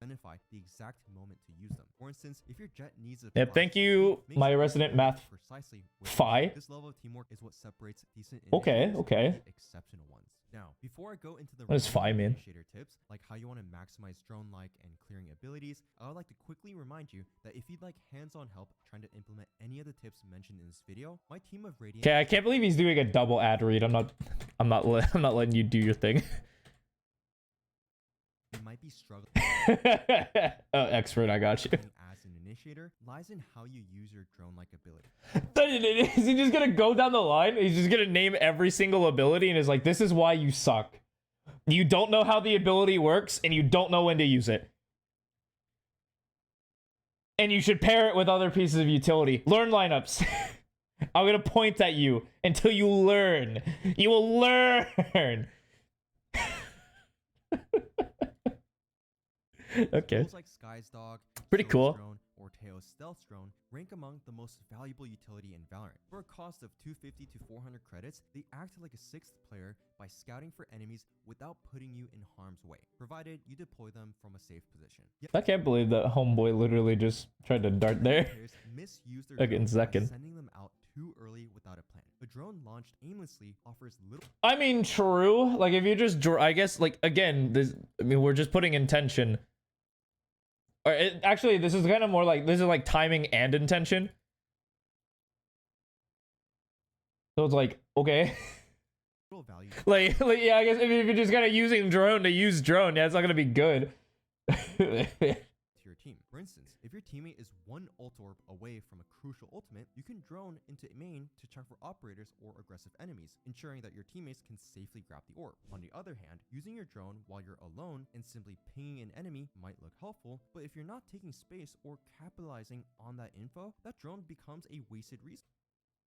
E: Identify the exact moment to use them. For instance, if your jet needs a
A: Yep, thank you, my resident math
E: precisely
A: Phi.
E: this level of teamwork is what separates decent
A: Okay,
E: initiators
A: okay.
E: from the exceptional ones. Now, before I go into the
A: What is Phi mean?
E: initiator tips, like how you want to maximize drone-like and clearing abilities, I would like to quickly remind you that if you'd like hands-on help trying to implement any of the tips mentioned in this video, my team of Radiant.
A: Okay, I can't believe he's doing a double ad read. I'm not letting you do your thing.
E: You might be struggling.
A: Oh, expert, I got you.
E: As an initiator lies in how you use your drone-like ability.
A: Is he just gonna go down the line? He's just gonna name every single ability and is like, this is why you suck. You don't know how the ability works and you don't know when to use it. And you should pair it with other pieces of utility. Learn lineups. I'm gonna point at you until you learn. You will learn. Okay.
E: Tools like Sky's Dog,
A: Pretty
E: So's
A: cool.
E: Drone, or Teo's Stealth Drone rank among the most valuable utility in Valorant. For a cost of 250 to 400 credits, they act like a sixth player by scouting for enemies without putting you in harm's way, provided you deploy them from a safe position. Yet
A: I can't believe that homeboy literally just tried to dart there.
E: players misuse their
A: Again,
E: drones by
A: second.
E: sending them out too early without a plan. A drone launched aimlessly offers little.
A: I mean, true. Like, if you just draw, I guess, like, again, this, I mean, we're just putting intention. Or actually, this is kind of more like, this is like timing and intention. So it's like, okay.
E: Value
A: like, yeah, I guess if you're just kind of using drone to use drone, yeah, it's not going to be good.
E: to your team. For instance, if your teammate is one ult orb away from a crucial ultimate, you can drone into main to check for operators or aggressive enemies, ensuring that your teammates can safely grab the orb. On the other hand, using your drone while you're alone and simply pinging an enemy might look helpful, but if you're not taking space or capitalizing on that info, that drone becomes a wasted resource.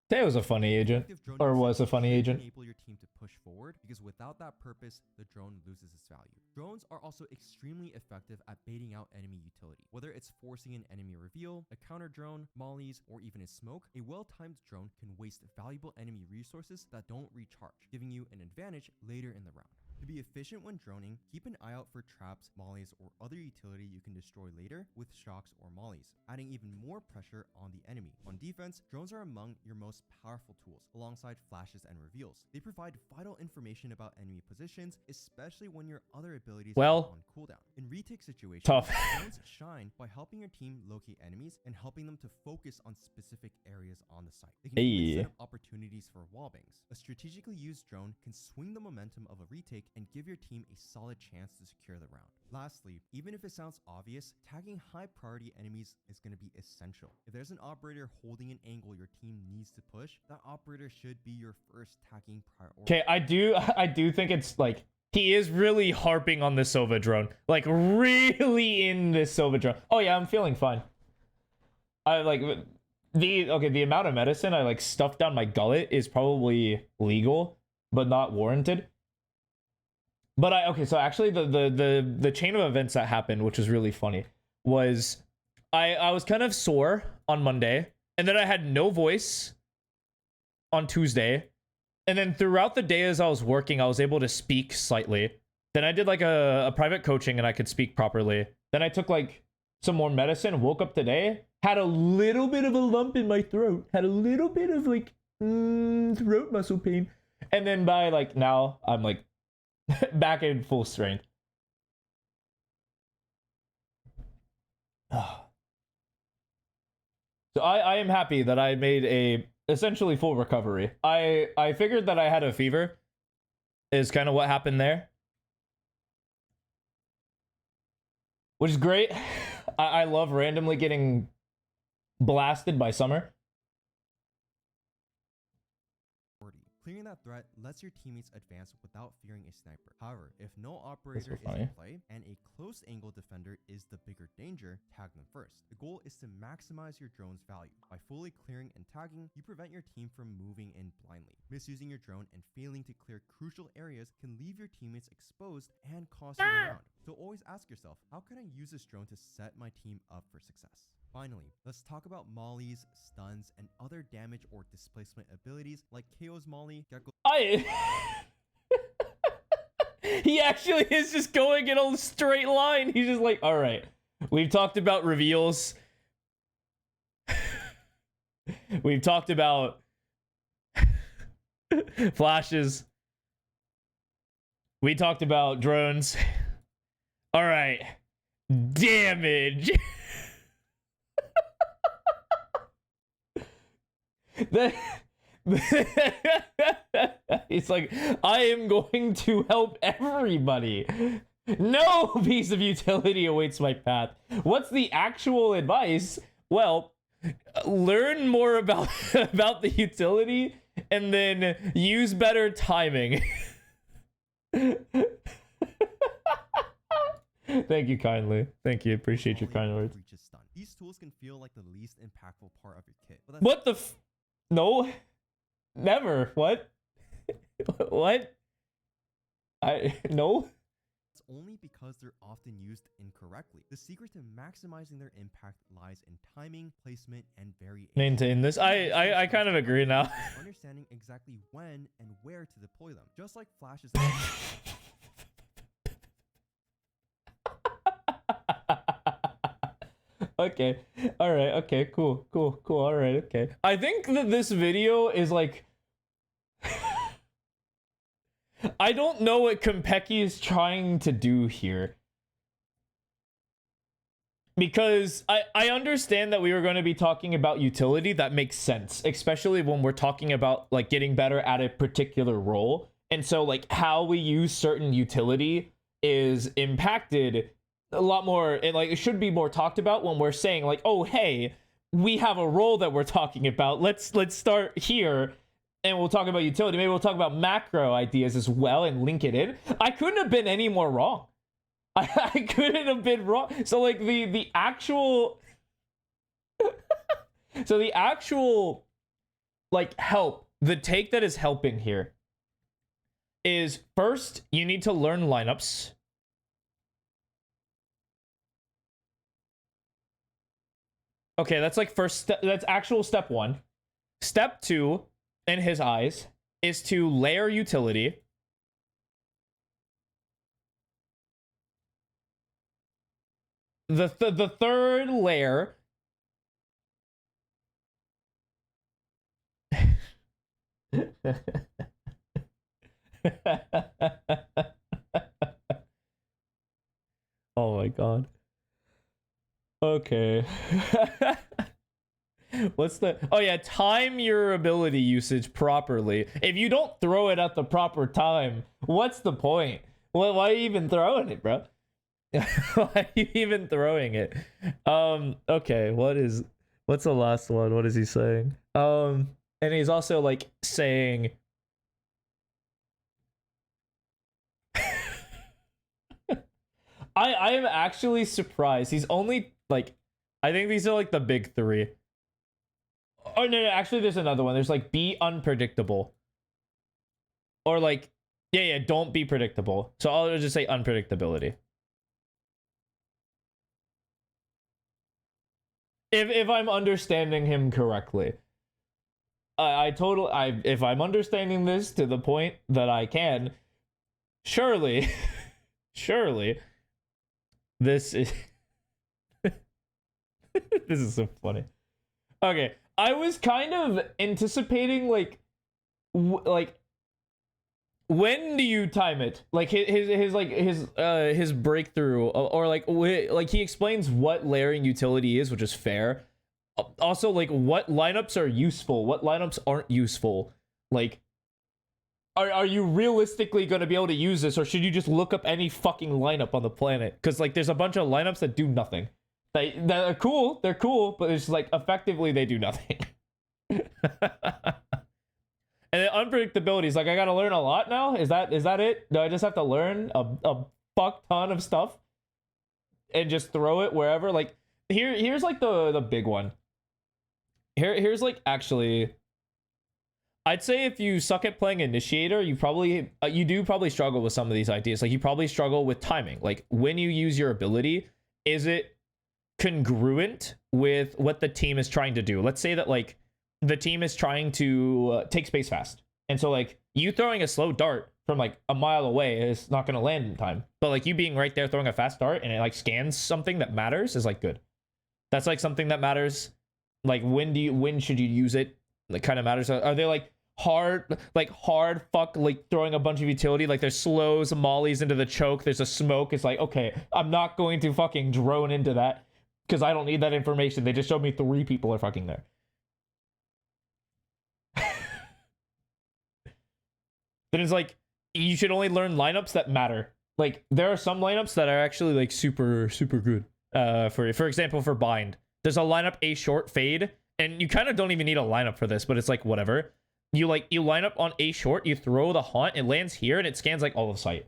A: Teo was a funny agent,
E: Effective drone
A: or
E: usage
A: was a funny
E: should
A: agent.
E: enable your team to push forward, because without that purpose, the drone loses its value. Drones are also extremely effective at baiting out enemy utility. Whether it's forcing an enemy reveal, a counter drone, mollies, or even a smoke, a well-timed drone can waste valuable enemy resources that don't recharge, giving you an advantage later in the round. To be efficient when droning, keep an eye out for traps, mollies, or other utility you can destroy later with shocks or mollies, adding even more pressure on the enemy. On defense, drones are among your most powerful tools, alongside flashes and reveals. They provide vital information about enemy positions, especially when your other abilities are on cooldown. In retake situations,
A: Tough.
E: drones shine by helping your team locate enemies and helping them to focus on specific areas on the site. They can even set up opportunities for wallbangs. A strategically used drone can swing the momentum of a retake and give your team a solid chance to secure the round. Lastly, even if it sounds obvious, tagging high priority enemies is going to be essential. If there's an operator holding an angle your team needs to push, that operator should be your first tagging priority.
A: Okay, I do think it's like he is really harping on the Sova drone. Like really in this Sova drone. Oh yeah, I'm feeling fine. I like the amount of medicine I like stuffed down my gullet is probably legal, but not warranted. But so actually the chain of events that happened, which was really funny, was I was kind of sore on Monday, and then I had no voice on Tuesday, and then throughout the day as I was working, I was able to speak slightly. Then I did like a private coaching and I could speak properly. Then I took like some more medicine, woke up today, had a little bit of a lump in my throat, had a little bit of like throat muscle pain, and then by like now I'm like back in full strength. So I am happy that I made a essentially full recovery. I figured that I had a fever is kind of what happened there, which is great. I love randomly getting blasted by summer.
E: Clearing that threat lets your teammates advance without fearing a sniper. However, if no operator is in play and a close angle defender is the bigger danger, tag them first. The goal is to maximize your drone's value. By fully clearing and tagging, you prevent your team from moving in blindly. Misusing your drone and failing to clear crucial areas can leave your teammates exposed and cost you the round. So always ask yourself, how can I use this drone to set my team up for success? Finally, let's talk about mollies, stuns, and other damage or displacement abilities like KO's molly, Gecko.
A: He actually is just going in a straight line. He's just like, all right, we've talked about reveals. We've talked about flashes. We talked about drones. All right, damage. It's like, I am going to help everybody. No piece of utility awaits my path. What's the actual advice? Well, learn more about the utility and then use better timing. Thank you kindly. Thank you. Appreciate your kind words.
E: These tools can feel like the least impactful part of your kit.
A: What the no, never. What? What? No.
E: It's only because they're often used incorrectly. The secret to maximizing their impact lies in timing, placement, and variation.
A: Maintain this. I kind of agree now.
E: Understanding exactly when and where to deploy them. Just like flashes.
A: Okay. All right. Okay. Cool. All right. Okay. I think that this video is like, I don't know what Konpeki is trying to do here. Because I understand that we were going to be talking about utility. That makes sense, especially when we're talking about like getting better at a particular role. And so like how we use certain utility is impacted a lot more, and like it should be more talked about when we're saying like, oh hey, we have a role that we're talking about. Let's start here and we'll talk about utility. Maybe we'll talk about macro ideas as well and link it in. I couldn't have been any more wrong. I couldn't have been wrong. So like the actual so the actual like help. The take that is helping here is first you need to learn lineups. Okay, that's like first step. That's actual step 1. Step 2, in his eyes, is to layer utility. The third layer oh my god. Okay. What's the... Oh yeah, time your ability usage properly. If you don't throw it at the proper time, what's the point? Why are you even throwing it, bro? Why are you even throwing it? Okay, what's the last one? What is he saying? And he's also like saying I am actually surprised. He's only like, I think these are like the big 3. Oh no, actually there's another one. There's like be unpredictable. Or like, yeah, don't be predictable. So I'll just say unpredictability. If I'm understanding him correctly. If I'm understanding this to the point that I can, surely this is this is so funny. Okay, I was kind of anticipating like when do you time it? Like his breakthrough, or like he explains what layering utility is, which is fair. Also, like what lineups are useful, what lineups aren't useful. Like, are you realistically going to be able to use this, or should you just look up any fucking lineup on the planet? Because like there's a bunch of lineups that do nothing. That are cool, they're cool, but it's like effectively they do nothing. And then unpredictability is like, I gotta learn a lot now? Is that it? Do I just have to learn a fuck ton of stuff and just throw it wherever? Like here's like the big one. Here's like, actually, I'd say if you suck at playing initiator, you do probably struggle with some of these ideas. Like you probably struggle with timing. Like when you use your ability, is it congruent with what the team is trying to do? Let's say that like the team is trying to take space fast, and so like you throwing a slow dart from like a mile away is not going to land in time, but like you being right there throwing a fast dart and it like scans something that matters is like good. That's like something that matters. Like when should you use it? Like kind of matters. Are they like hard fuck, like throwing a bunch of utility, like there's slows, mollies into the choke, there's a smoke? It's like, okay, I'm not going to fucking drone into that because I don't need that information. They just showed me 3 people are fucking there. Then it's like, you should only learn lineups that matter. Like there are some lineups that are actually like super good. For example, for bind, there's a lineup A short fade, and you kind of don't even need a lineup for this, but it's like whatever. You line up on A short, you throw the haunt, it lands here, and it scans like all of sight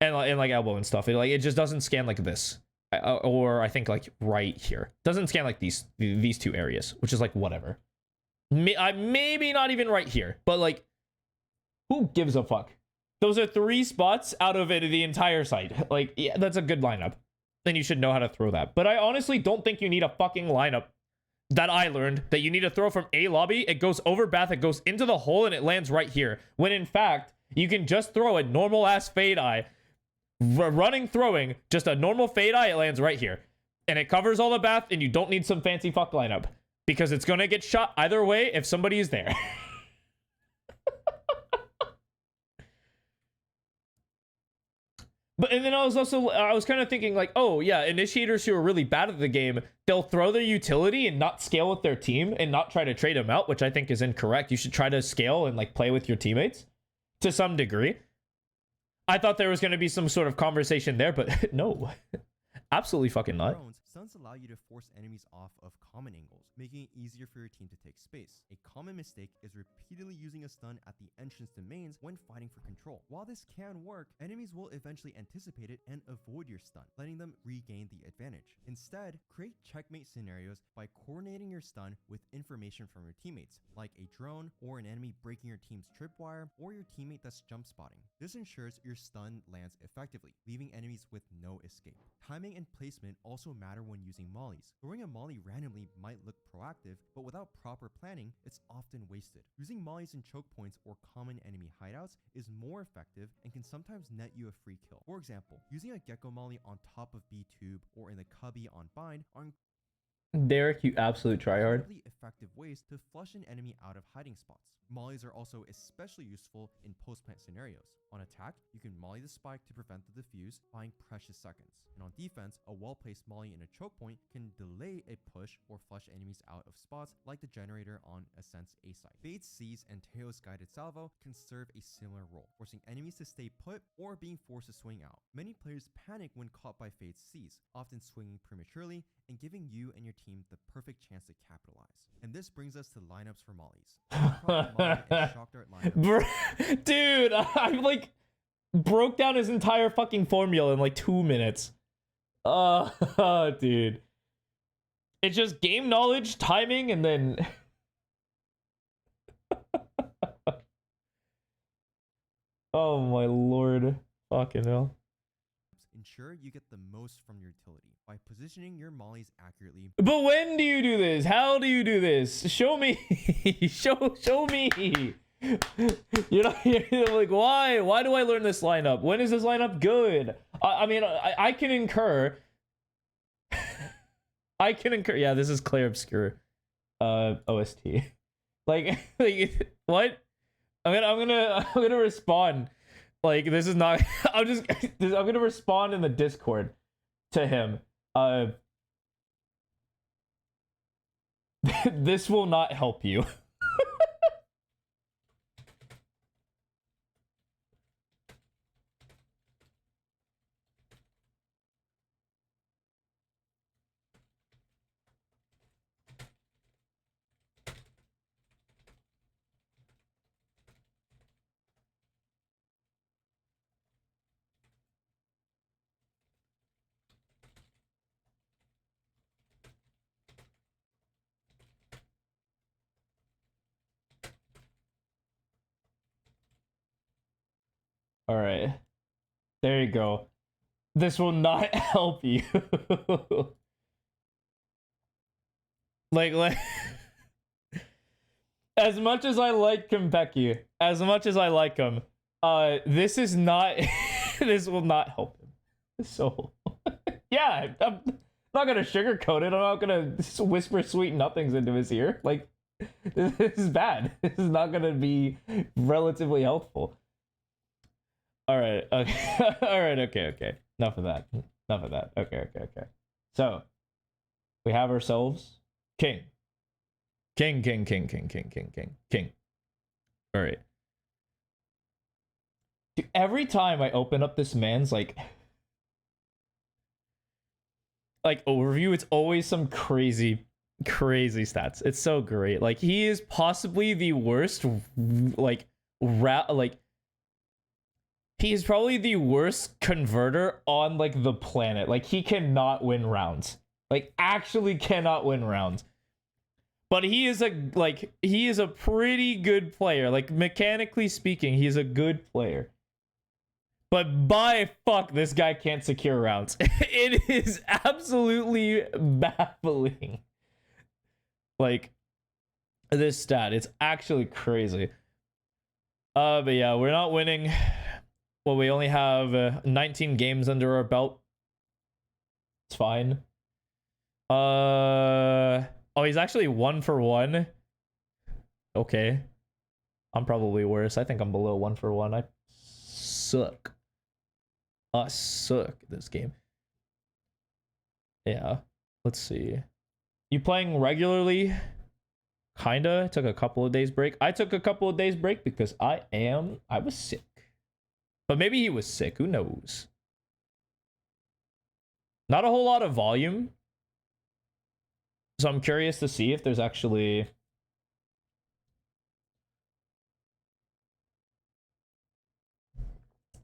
A: and like elbow and stuff. It just doesn't scan like this, or I think like right here. Doesn't scan like these 2 areas, which is like whatever. Maybe not even right here, but like, who gives a fuck? Those are 3 spots out of it, the entire site. Like, yeah, that's a good lineup. Then you should know how to throw that. But I honestly don't think you need a fucking lineup that I learned that you need to throw from A lobby. It goes over bath, it goes into the hole, and it lands right here. When in fact, you can just throw a normal ass fade eye, throwing just a normal fade eye, it lands right here. And it covers all the bath, and you don't need some fancy fuck lineup. Because it's gonna get shot either way if somebody is there. But and then I was kind of thinking like, oh yeah, initiators who are really bad at the game, they'll throw their utility and not scale with their team and not try to trade them out, which I think is incorrect. You should try to scale and like play with your teammates to some degree. I thought there was going to be some sort of conversation there, but no, absolutely fucking not.
E: Stuns allow you to force enemies off of common angles, making it easier for your team to take space. A common mistake is repeatedly using a stun at the entrance domains when fighting for control. While this can work, enemies will eventually anticipate it and avoid your stun, letting them regain the advantage. Instead, create checkmate scenarios by coordinating your stun with information from your teammates, like a drone or an enemy breaking your team's tripwire or your teammate that's jump spotting. This ensures your stun lands effectively, leaving enemies with no escape. Timing and placement also matter when using mollies. Throwing a molly randomly might look proactive, but without proper planning, it's often wasted. Using mollies in choke points or common enemy hideouts is more effective and can sometimes net you a free kill. For example, using a gecko molly on top of B-tube or in the cubby on bind are
A: Derek, you absolute tryhard.
E: incredibly effective ways to flush an enemy out of hiding spots. Mollies are also especially useful in post-plant scenarios. On attack, you can molly the spike to prevent the defuse, buying precious seconds. And on defense, a well-placed molly in a choke point can delay a push or flush enemies out of spots like the generator on Ascent's A site. Fade's Seize and Teo's guided salvo can serve a similar role, forcing enemies to stay put or being forced to swing out. Many players panic when caught by Fade's Seize, often swinging prematurely and giving you and your team the perfect chance to capitalize. And this brings us to lineups for mollies. Molly and shock dart lineup.
A: Dude, I like broke down his entire fucking formula in like 2 minutes. Dude. It's just game knowledge, timing, and then oh my lord. Fucking hell.
E: Ensure you get the most from your utility by positioning your mollies accurately.
A: But when do you do this? How do you do this? Show me. show me. You know, you're like, why? Why do I learn this lineup? When is this lineup good? I mean, I can incur. I can incur. Yeah, this is Claire Obscure. OST. Like what? I'm gonna respond. Like, this is not. I'm gonna respond in the Discord to him. This will not help you. All right. There you go. This will not help you. like as much as I like Konpeki, as much as I like him, this is not this will not help him. So yeah, I'm not gonna sugarcoat it. I'm not gonna whisper sweet nothings into his ear. Like, this is bad. This is not gonna be relatively helpful. All right. Okay. All right. Okay. Enough of that. Okay. So we have ourselves King. King. All right. Dude, every time I open up this man's like overview, it's always some crazy stats. It's so great. Like, he is possibly the worst he is probably the worst converter on like the planet. Like, he cannot win rounds. Like, actually cannot win rounds. But he is a pretty good player. Like, mechanically speaking, he's a good player. But by fuck, this guy can't secure rounds. It is absolutely baffling. Like, this stat, it's actually crazy. But yeah, we're not winning. Well, we only have 19 games under our belt. It's fine. Oh, he's actually 1 for 1. Okay. I'm probably worse. I think I'm below 1 for 1. I suck. I suck at this game. Yeah. Let's see. You playing regularly? Kinda. Took a couple of days break. I took a couple of days break because I was sick. But maybe he was sick. Who knows? Not a whole lot of volume. So I'm curious to see if there's actually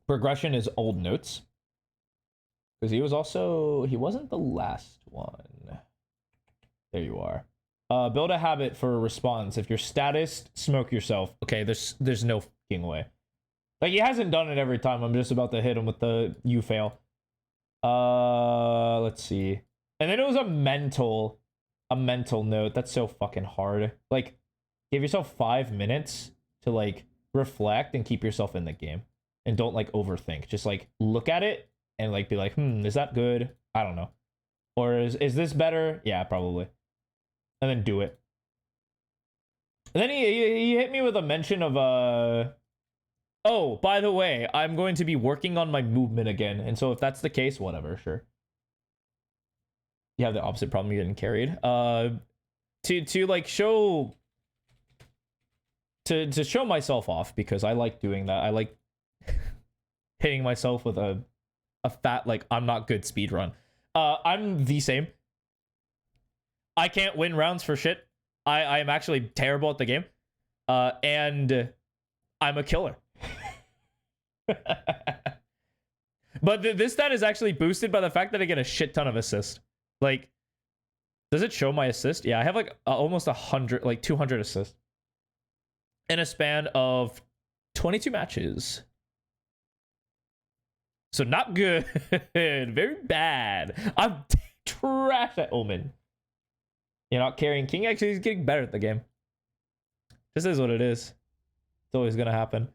A: progression is old notes. Because he wasn't the last one. There you are. Build a habit for a response. If you're status, smoke yourself. Okay, there's no fucking way. Like, he hasn't done it every time. I'm just about to hit him with the you fail. Let's see. And then it was a mental note. That's so fucking hard. Like, give yourself 5 minutes to like reflect and keep yourself in the game. And don't like overthink. Just like look at it and like be like, is that good? I don't know. Or is this better? Yeah, probably. And then do it. And then he hit me with a mention of oh, by the way, I'm going to be working on my movement again. And so if that's the case, whatever, sure. You have the opposite problem, you're getting carried. To like show to show myself off, because I like doing that. I like hitting myself with a fat, like, I'm not good speed run. I'm the same. I can't win rounds for shit. I am actually terrible at the game. And I'm a killer. But this stat is actually boosted by the fact that I get a shit ton of assists. Like, does it show my assist? Yeah, I have like almost 100, like 200 assists in a span of 22 matches. So not good. Very bad. I'm trash at Omen. You're not carrying King. Actually, he's getting better at the game. This is what it is. It's always gonna happen.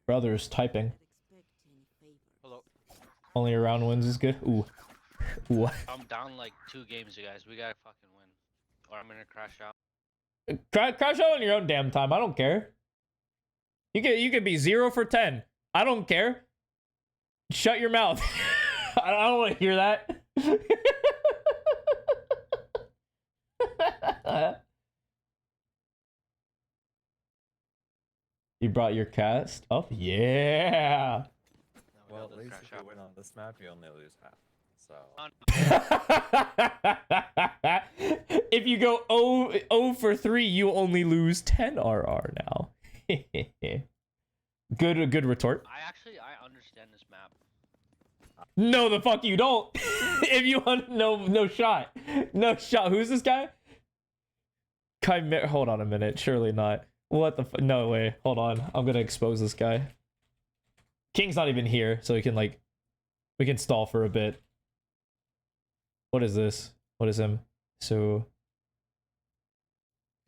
A: Brother's typing.
F: Hello.
A: Only a round wins is good. Ooh. Ooh.
F: I'm down like 2 games, you guys. We gotta fucking win, or I'm gonna crash out.
A: Crash out on your own damn time. I don't care. You could be 0 for 10. I don't care. Shut your mouth. I don't want to hear that. You brought your cast up? Yeah.
G: Well, at least if you win on this map, you only lose half. So.
A: If you go 0 for 3, you only lose 10 RR now. Good retort.
F: I understand this map.
A: No, the fuck you don't. If you want, no shot. No shot. Who's this guy? Chimera. Hold on a minute. Surely not. What the no way. Hold on. I'm gonna expose this guy. King's not even here, so we can stall for a bit. What is this? What is him? So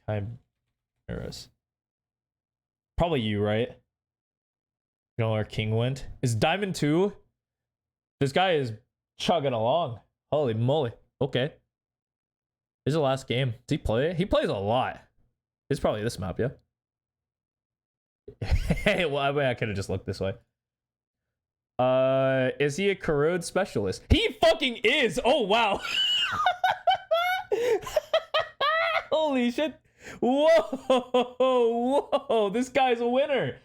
A: Chimeras. Probably you, right? You know where King went? Is Diamond 2? This guy is chugging along. Holy moly. Okay. This is the last game. Does he play? He plays a lot. It's probably this map, yeah? Hey, well, I could have just looked this way. Is he a corrode specialist? He fucking is! Oh, wow! Holy shit! Whoa! Whoa! This guy's a winner!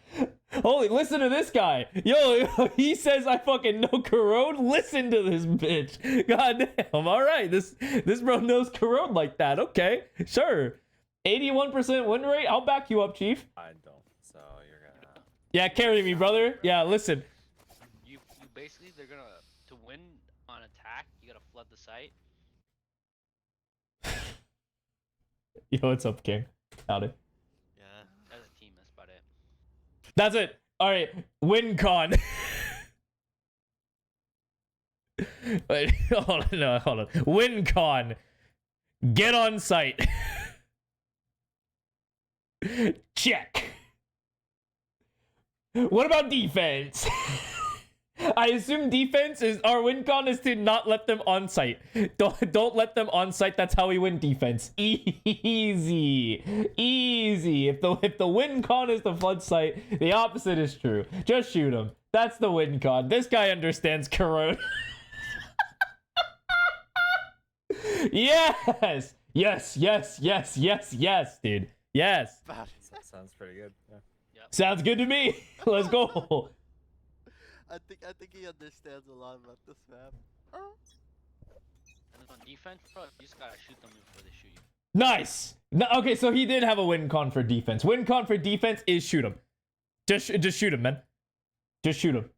A: Holy, listen to this guy! Yo, he says I fucking know corrode? Listen to this bitch! God damn, alright, this bro knows corrode like that. Okay, sure. 81% win rate? I'll back you up, Chief.
G: I don't, so you're gonna...
A: Yeah, carry me, brother. Yeah, listen.
F: You basically, they're gonna, to win on attack, you gotta flood the site.
A: Yo, what's up, King? Howdy.
F: Yeah. As a team, that's about it.
A: That's it. Alright, win con. Wait, hold on, no, hold on. Win con. Get on site. Check. What about defense? I assume defense is our win con is to not let them on site. Don't let them on site. That's how we win defense. Easy. Easy. If the win con is the flood site, the opposite is true. Just shoot him. That's the win con. This guy understands corrode. Yes. Yes, yes, yes, yes, yes, dude. Yes.
G: That sounds pretty good. Yeah.
F: Yep.
A: Sounds good to me. Let's go.
H: I think he understands a lot about this map.
F: And on defense, bro, you just gotta shoot them before they shoot you.
A: Nice. No, okay, so he did have a win con for defense. Win con for defense is shoot him. Just shoot him, man. Just shoot him.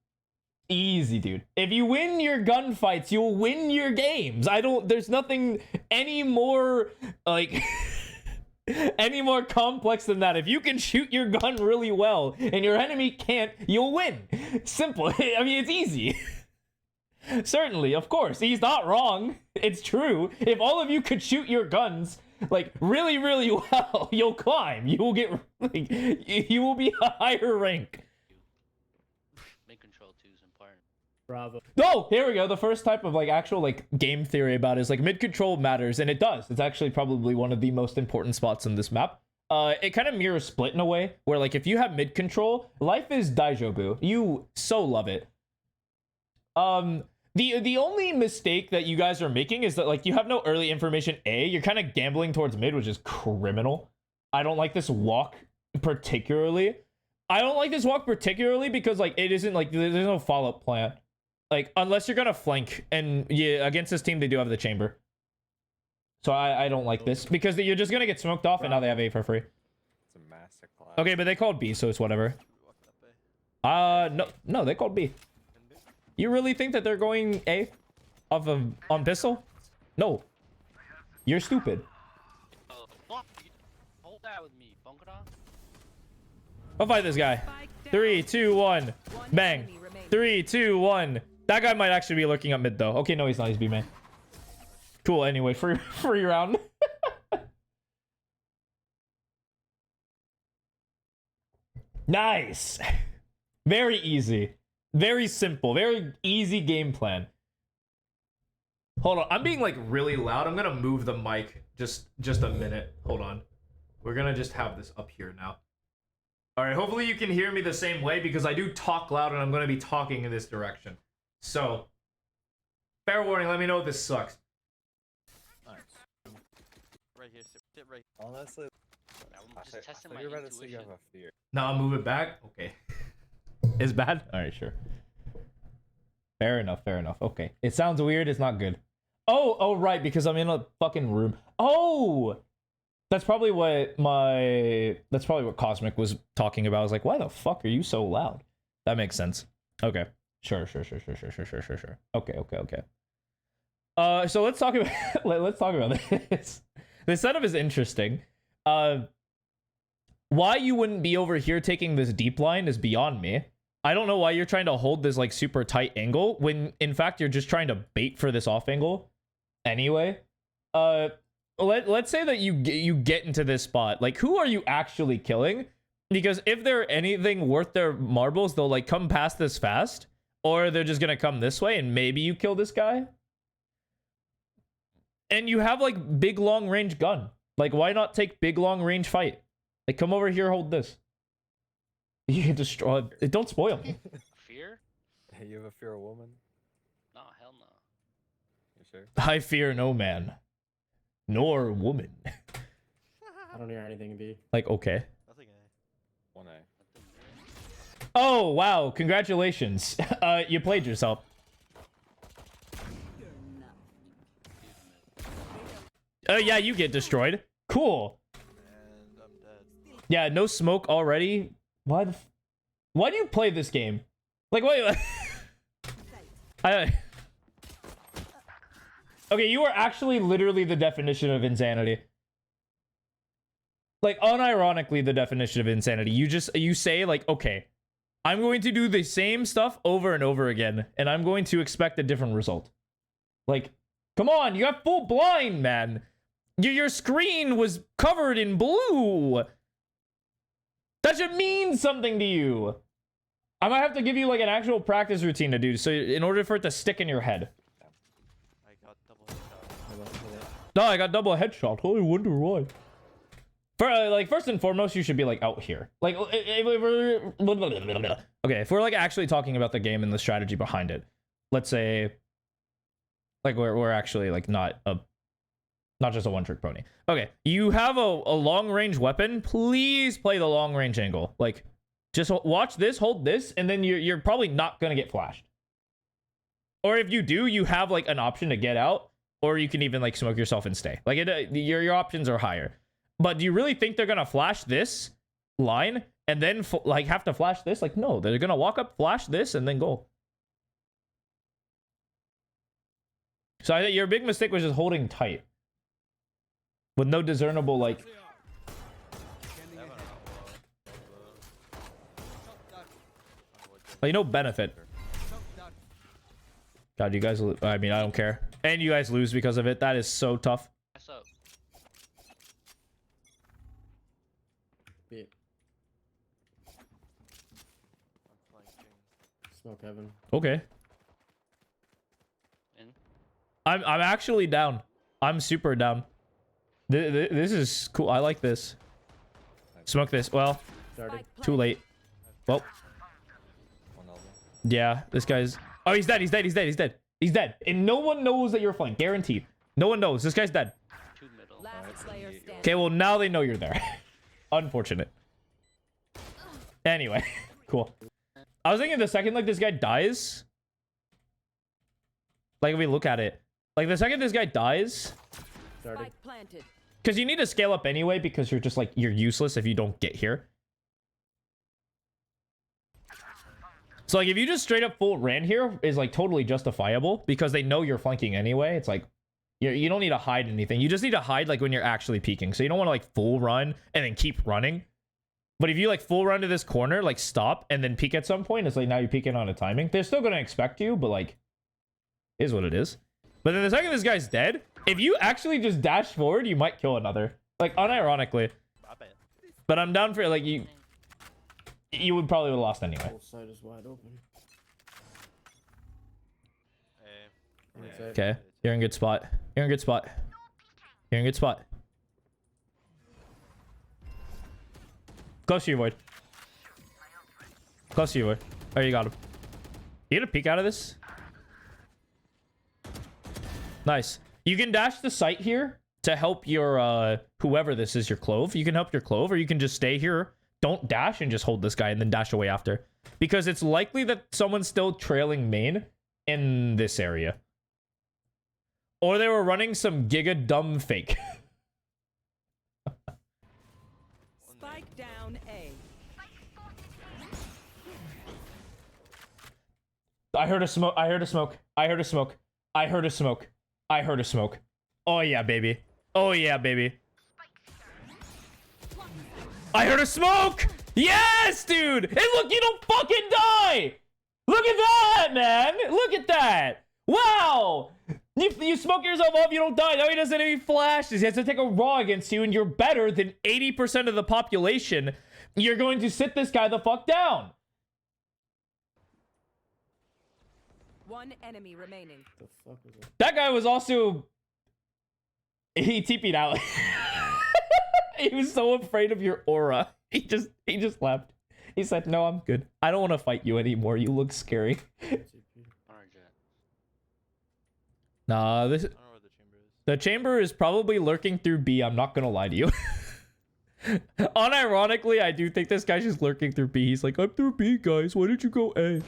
A: Easy, dude. If you win your gunfights, you'll win your games. There's nothing any more, like, any more complex than that. If you can shoot your gun really well and your enemy can't, you'll win. Simple. I mean, it's easy. Certainly, of course. He's not wrong. It's true. If all of you could shoot your guns, like, really, really well, you'll climb. You will get, like, you will be a higher rank.
F: Mid control too is important.
I: Bravo.
A: Oh, here we go. The first type of like actual like game theory about it is like mid control matters, and it does. It's actually probably one of the most important spots in this map. It kind of mirrors Split in a way where like if you have mid control, life is daijobu. You so love it. The only mistake that you guys are making is that like you have no early information A. You're kind of gambling towards mid, which is criminal. I don't like this walk particularly. Because like it isn't like there's no follow-up plan. Like unless you're gonna flank, and yeah, against this team they do have the chamber. So I don't like this because you're just gonna get smoked off, and now they have A for free.
G: It's a masterclass.
A: Okay, but they called B, so it's whatever. No, they called B. You really think that they're going A off of on pistol? No. You're stupid.
F: Oh, fuck. Hold that with me, Bunker.
A: I'll fight this guy. 3, 2, 1. Bang. 3, 2, 1. That guy might actually be lurking up mid though. Okay, no, he's not. He's B main. Cool. Anyway, free round. Nice. Very easy. Very simple. Very easy game plan. Hold on. I'm being like really loud. I'm gonna move the mic just a minute. Hold on. We're gonna just have this up here now. All right. Hopefully you can hear me the same way because I do talk loud and I'm gonna be talking in this direction. So, fair warning. Let me know if this sucks.
H: Nice. Right here. Sit right.
G: Honestly,
F: I'm just testing my
G: you're about to say you
F: intuition.
G: have a fear.
A: No, I'll move it back. Okay. It's bad? All right, sure. Fair enough, fair enough. Okay. It sounds weird. It's not good. Oh, right, because I'm in a fucking room. Oh! That's probably what Cosmic was talking about. I was like, why the fuck are you so loud? That makes sense. Okay. Sure. Okay. So let's talk about let's talk about this. This setup is interesting. Why you wouldn't be over here taking this deep line is beyond me. I don't know why you're trying to hold this like super tight angle when in fact you're just trying to bait for this off angle. Anyway, let's say that you get into this spot. Like, who are you actually killing? Because if they're anything worth their marbles, they'll like come past this fast, or they're just gonna come this way and maybe you kill this guy. And you have like big long range gun. Like, why not take big long range fight? Like, come over here, hold this. You can destroy it. Don't spoil me.
F: Fear?
G: Hey, you have a fear of woman?
F: No, hell no.
G: You sure?
A: I fear no man, nor woman.
I: I don't hear anything, B.
A: Like, okay.
H: Nothing.
G: 1A.
A: Oh, wow. Congratulations. You played yourself. Yeah, you get destroyed. Cool.
H: And I'm dead.
A: Yeah, no smoke already. Why do you play this game? Like, wait. Okay, you are actually literally the definition of insanity. Like, unironically, the definition of insanity. You say, like, okay, I'm going to do the same stuff over and over again, and I'm going to expect a different result. Like, come on, you got full blind, man. Your screen was covered in blue. That should mean something to you. I might have to give you, like, an actual practice routine to do, so in order for it to stick in your head.
H: I got double headshot.
A: No, I got double headshot. I wonder why. Like, first and foremost, you should be, like, out here. Like, okay, if we're, like, actually talking about the game and the strategy behind it, let's say, like, we're actually, like, not just a one-trick pony. Okay, you have a long-range weapon. Please play the long-range angle. Like, Just watch this, hold this, and then you're probably not gonna get flashed. Or if you do, you have like an option to get out, or you can even like smoke yourself and stay. Like your options are higher. But do you really think they're gonna flash this line and then like have to flash this? Like no, they're gonna walk up, flash this, and then go. So I think your big mistake was just holding tight with no discernible like. Like no benefit. God, you guys. I mean, I don't care, and you guys lose because of it. That is so tough.
F: What's up?
I: Beat. Smoke heaven.
A: Okay.
F: In.
A: I'm actually down. I'm super down. This is cool. I like this. Smoke this. Well,
I: Started.
A: too late. Well. Yeah, this guy's. Oh, he's dead. He's dead. He's dead. He's dead. He's dead. And no one knows that you're flank. Guaranteed. No one knows. This guy's dead.
F: Two middle.
A: Okay, well, now they know you're there. Unfortunate. Anyway, cool. I was thinking the second, like, this guy dies. Like, if we look at it. Like, the second this guy dies.
I: Started.
A: Because you need to scale up anyway, because you're just, like, you're useless if you don't get here. So, like, if you just straight up full ran here is, like, totally justifiable because they know you're flanking anyway. It's like, you don't need to hide anything. You just need to hide, like, when you're actually peeking. So you don't want to, like, full run and then keep running. But if you, like, full run to this corner, like, stop and then peek at some point, it's like, now you're peeking on a timing. They're still going to expect you, but, like, is what it is. But then the second this guy's dead, if you actually just dash forward, you might kill another. Like, unironically. But I'm down for, like, you would probably have lost anyway.
I: Whole side is wide open.
A: Okay, you're in good spot. You're in good spot. You're in good spot. Close to you, Void. Close to you, Void. Oh, you got him. You gonna peek out of this? Nice. You can dash the site here to help your whoever this is, your clove. You can help your clove, or you can just stay here. Don't dash and just hold this guy and then dash away after. Because it's likely that someone's still trailing main in this area. Or they were running some giga dumb fake.
J: Spike down A.
A: I heard a smoke. I heard a smoke. I heard a smoke. I heard a smoke. I heard a smoke. Oh yeah, baby. Oh yeah, baby. I heard a smoke! Yes, dude! And look, you don't fucking die! Look at that, man! Look at that! Wow! You smoke yourself off, you don't die. Now he doesn't have any flashes. He has to take a raw against you, and you're better than 80% of the population. You're going to sit this guy the fuck down.
J: One enemy remaining.
I: The fuck is it?
A: That guy was also... He TP'd out. He was so afraid of your aura. He just left. He said, "No, I'm good. I don't want to fight you anymore. You look scary." Nah, this. The chamber is probably lurking through B. I'm not gonna lie to you. Unironically, I do think this guy's just lurking through B. He's like, "I'm through B, guys. Why did you go A?"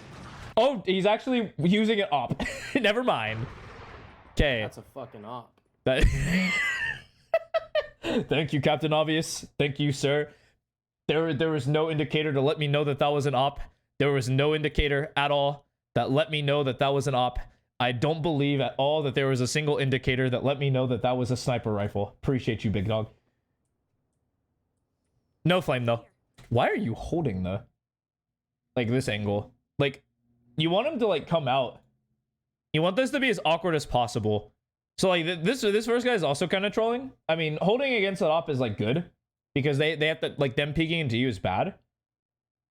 A: Oh, he's actually using it op. Never mind. Okay.
I: That's a fucking op.
A: That. Thank you, Captain Obvious. Thank you, sir. There was no indicator to let me know that that was an op. There was no indicator at all that let me know that that was an op. I don't believe at all that there was a single indicator that let me know that that was a sniper rifle. Appreciate you, big dog. No flame, though. Why are you holding the... Like, this angle? Like, you want him to, like, come out. You want this to be as awkward as possible. So, like, this first guy is also kind of trolling. I mean, holding against an op is, like, good. Because they have to, like, them peeking into you is bad.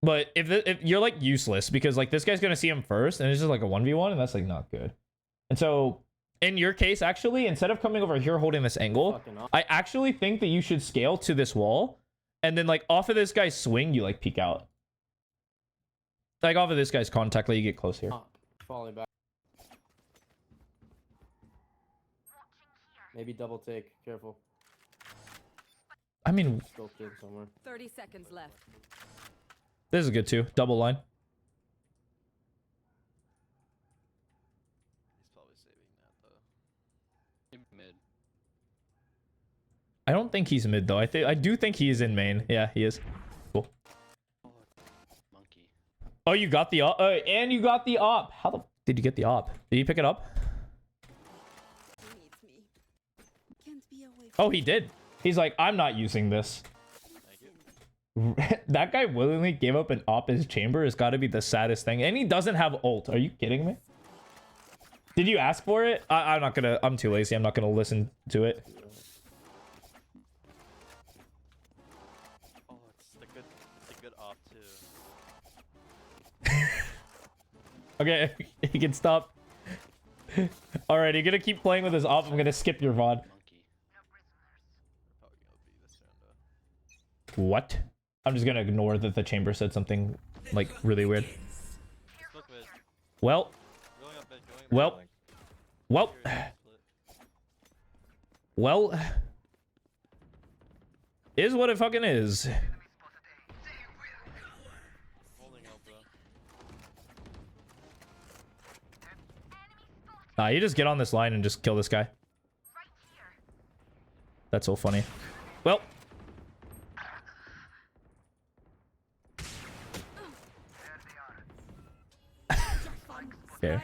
A: But if you're, like, useless. Because, like, this guy's going to see him first. And it's just, like, a 1v1. And that's, like, not good. And so, in your case, actually, instead of coming over here holding this angle, I actually think that you should scale to this wall. And then, like, off of this guy's swing, you, like, peek out. Like, off of this guy's contact, like, you get close here.
I: Falling back. Maybe double take. Careful.
A: I mean...
I: Scoped in somewhere.
J: 30 seconds left.
A: This is good too. Double line.
H: He's probably saving that though.
F: Mid.
A: I don't think he's mid though. I do think he is in main. Yeah, he is. Cool.
F: Monkey.
A: Oh, you got the op. And you got the op. How the did you get the op? Did you pick it up? Oh, he did. He's like, I'm not using this. That guy willingly gave up an op his chamber has got to be the saddest thing. And he doesn't have ult. Are you kidding me? Did you ask for it? I'm not gonna. I'm too lazy. I'm not gonna listen to it.
H: Oh, it's a good op too.
A: Okay, he can stop. All right, you're gonna keep playing with his op. I'm gonna skip your VOD. What? I'm just gonna ignore that the chamber said something like really weird. Well. Well. Well. Well. Is what it fucking is. Nah, you just get on this line and just kill this guy. That's so funny. Well. Okay.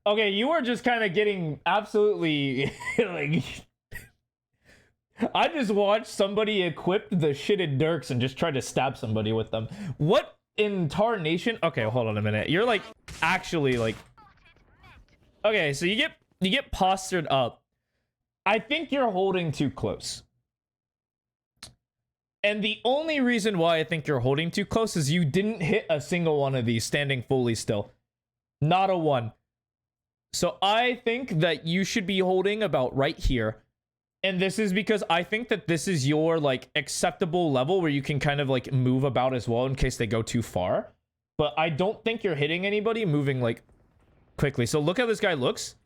A: Okay, you are just kind of getting absolutely like. I just watched somebody equip the shitted Dirks and just try to stab somebody with them. What in tarnation? Okay, hold on a minute. You're like actually like. Okay, so you get postured up. I think you're holding too close. And the only reason why I think you're holding too close is you didn't hit a single one of these standing fully still. Not a one. So I think that you should be holding about right here. And this is because I think that this is your like acceptable level where you can kind of like move about as well in case they go too far. But I don't think you're hitting anybody moving like quickly. So look how this guy looks.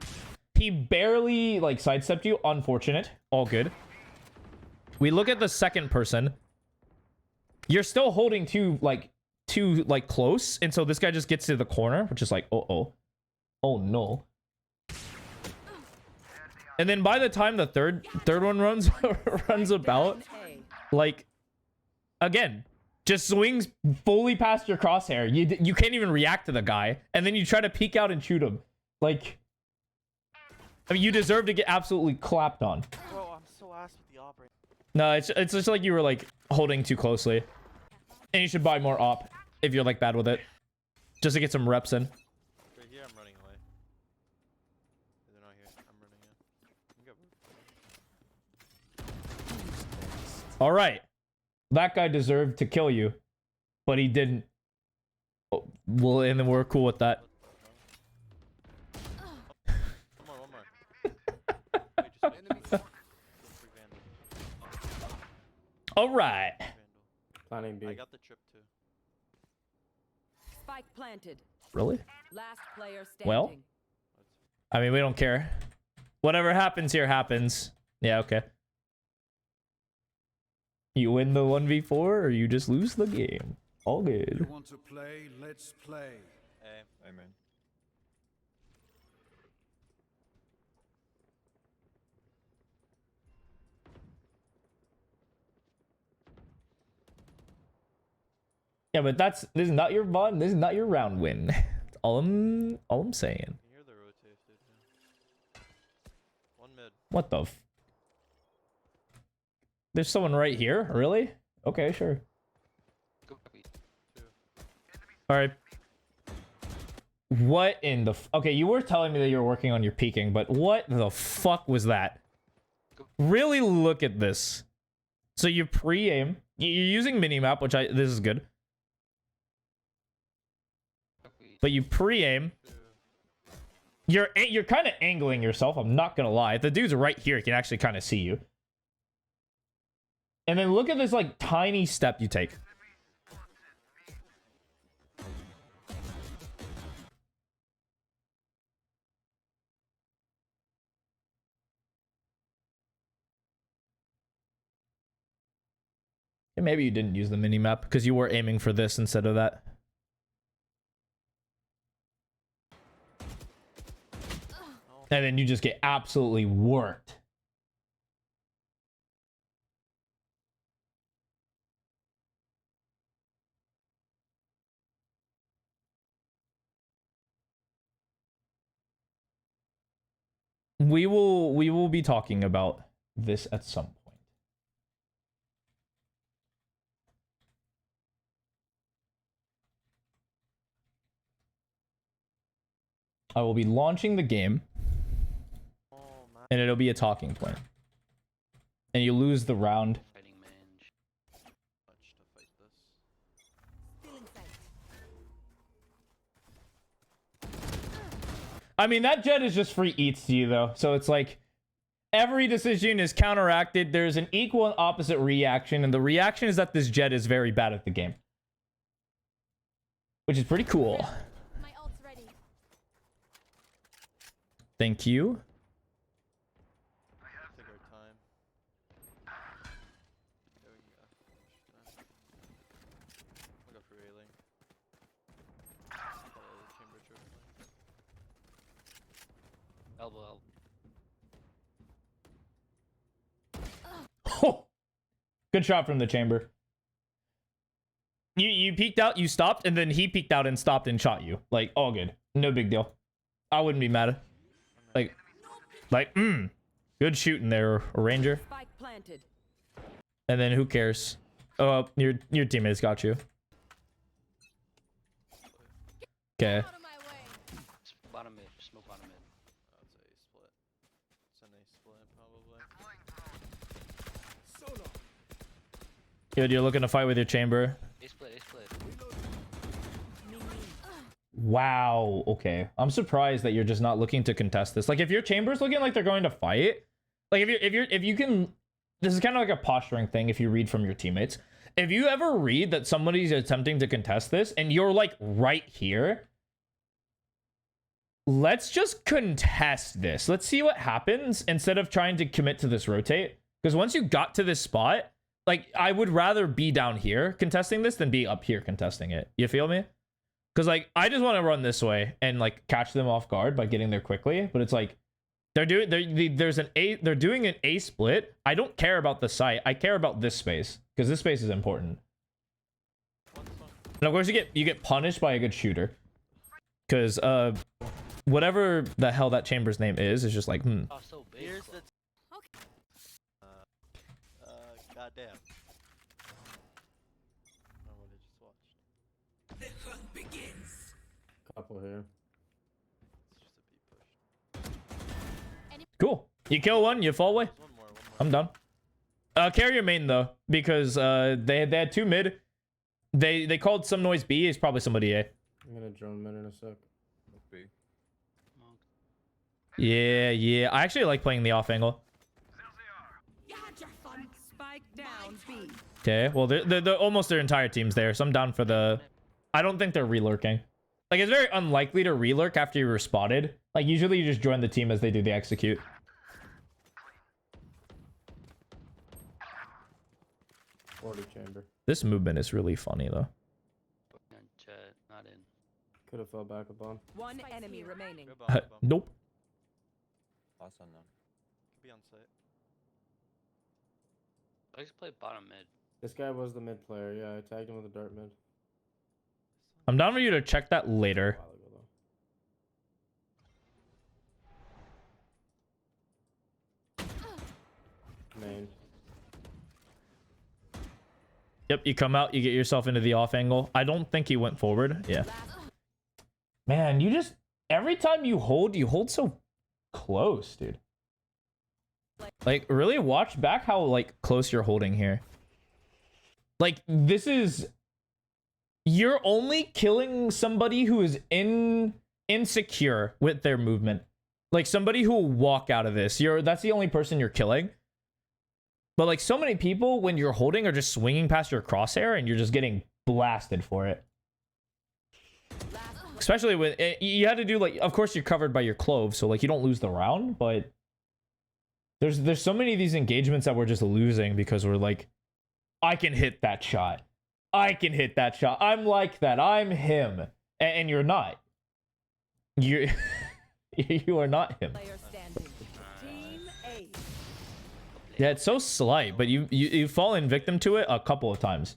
A: He barely like sidestepped you. Unfortunate. All good. We look at the second person. You're still holding too close. And so this guy just gets to the corner, which is like, oh no. And then by the time the third one runs about, like, again, just swings fully past your crosshair. You can't even react to the guy. And then you try to peek out and shoot him. Like, I mean, you deserve to get absolutely clapped on.
H: Bro, I'm so ass with the op right
A: No, it's just like you were like holding too closely. And you should buy more op if you're like bad with it. Just to get some reps in.
H: Right here, I'm running away. They're not here. I'm running in.
A: All right. That guy deserved to kill you, but he didn't. Oh, well, and then we're cool with that.
H: One more. Wait, just
A: All right.
I: Planning B.
H: I got the trip too.
J: Spike planted.
A: Really?
J: Last player standing.
A: Well, I mean, we don't care. Whatever happens here happens. Yeah, okay. You win the 1v4 or you just lose the game. All good.
K: You want to play? Let's play.
G: Hey, amen.
A: Yeah, but this is not your VOD. This is not your round win. That's all I'm saying.
H: You hear the rotate, dude. One mid.
A: What the f? There's someone right here? Really? Okay, sure. All right. What in the okay, you were telling me that you were working on your peeking, but what the fuck was that? Really look at this. So you pre-aim. You're using minimap, which this is good. But you pre-aim. You're kind of angling yourself, I'm not gonna lie. If the dude's right here, he can actually kind of see you. And then look at this like tiny step you take. Maybe you didn't use the mini map because you were aiming for this instead of that. And then you just get absolutely worked. We will be talking about this at some point. I will be launching the game, and it'll be a talking point. And you lose the round. I mean, that jet is just free eats to you, though. So it's like every decision is counteracted. There's an equal and opposite reaction. And the reaction is that this jet is very bad at the game, which is pretty cool.
J: My ult's ready.
A: Thank you.
H: Take our time. There we go. I'll go for railing. Chamber choke.
F: Elbow, elbow.
A: Oh, good shot from the chamber. You peeked out, you stopped, and then he peeked out and stopped and shot you. Like, all good. No big deal. I wouldn't be mad. Good shooting there, Ranger.
J: Spike planted.
A: And then who cares? Oh, your teammates got you. Okay.
J: Out of my way.
F: Bottom mid, smoke bottom mid.
H: I'd say split. It's an A split, probably.
A: Good, you're looking to fight with your chamber.
F: A split, A split.
A: Wow. Okay. I'm surprised that you're just not looking to contest this. Like, if your chamber's looking like they're going to fight, like if you can, this is kind of like a posturing thing. If you read from your teammates, if you ever read that somebody's attempting to contest this and you're like right here, let's just contest this. Let's see what happens instead of trying to commit to this rotate. Because once you got to this spot, like, I would rather be down here contesting this than be up here contesting it. You feel me? Because, like, I just want to run this way and, like, catch them off guard by getting there quickly. But it's like, they're doing an A split. I don't care about the site. I care about this space because this space is important. And of course, you get punished by a good shooter. Because whatever the hell that chamber's name is just like,
F: Oh, so big.
H: Here's the.
J: Okay.
H: Goddamn. Oh, what I just watched.
I: Couple here.
H: It's just a B push.
A: cool. You kill one, you fall away.
H: There's one more.
A: I'm done. Carry your main though, because they had two mid. They called some noise B. It's probably somebody A.
I: I'm gonna drone mid in a sec.
G: B.
A: Yeah. I actually like playing the off angle.
J: Spike down B.
A: Okay, well they're almost their entire team's there, so I'm down for the. I don't think they're relurking. Like, it's very unlikely to relurk after you were spotted. Like, usually you just join the team as they do the execute.
I: Chamber.
A: This movement is really funny though.
F: Jet, not in.
I: Could have fell back a bomb.
J: One enemy remaining.
H: Go bomb, go bomb.
A: Nope.
G: Last unknown.
H: Could be on site.
F: I just play bottom mid.
I: This guy was the mid player. Yeah, I tagged him with a dart mid.
A: I'm down for you to check that
I: A
A: later.
I: while ago, though. Main.
A: Yep, you come out, you get yourself into the off angle. I don't think he went forward. Yeah. Man, you just every time you hold so close, dude. Like, really watch back how like close you're holding here. Like, this is you're only killing somebody who is insecure with their movement. Like, somebody who will walk out of this. That's the only person you're killing. But like, so many people when you're holding are just swinging past your crosshair and you're just getting blasted for it. Especially when you had to do, like, of course you're covered by your clove, so like you don't lose the round, but there's so many of these engagements that we're just losing because we're like I can hit that shot. I can hit that shot. I'm like that. I'm him. And you're not. You you are not him.
J: Player standing. Team A.
A: Yeah, it's so slight, but you've fallen victim to it a couple of times.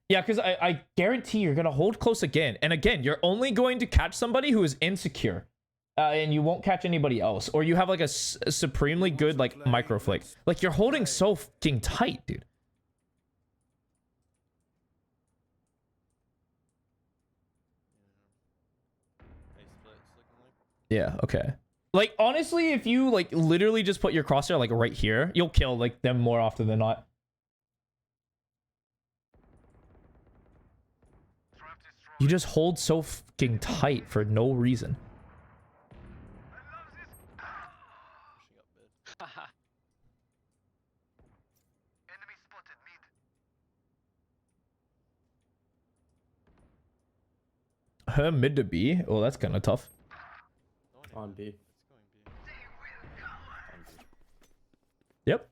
A: Yeah, because I guarantee you're going to hold close again. And again, you're only going to catch somebody who is insecure. And you won't catch anybody else. Or you have like a supremely good like micro flick. Like you're holding so fucking tight, dude. Yeah, okay. Like honestly, if you like literally just put your crosshair like right here, you'll kill like them more often than not. You just hold so fucking tight for no reason. Mid to B? Oh, that's kind of tough.
I: On B.
A: Yep.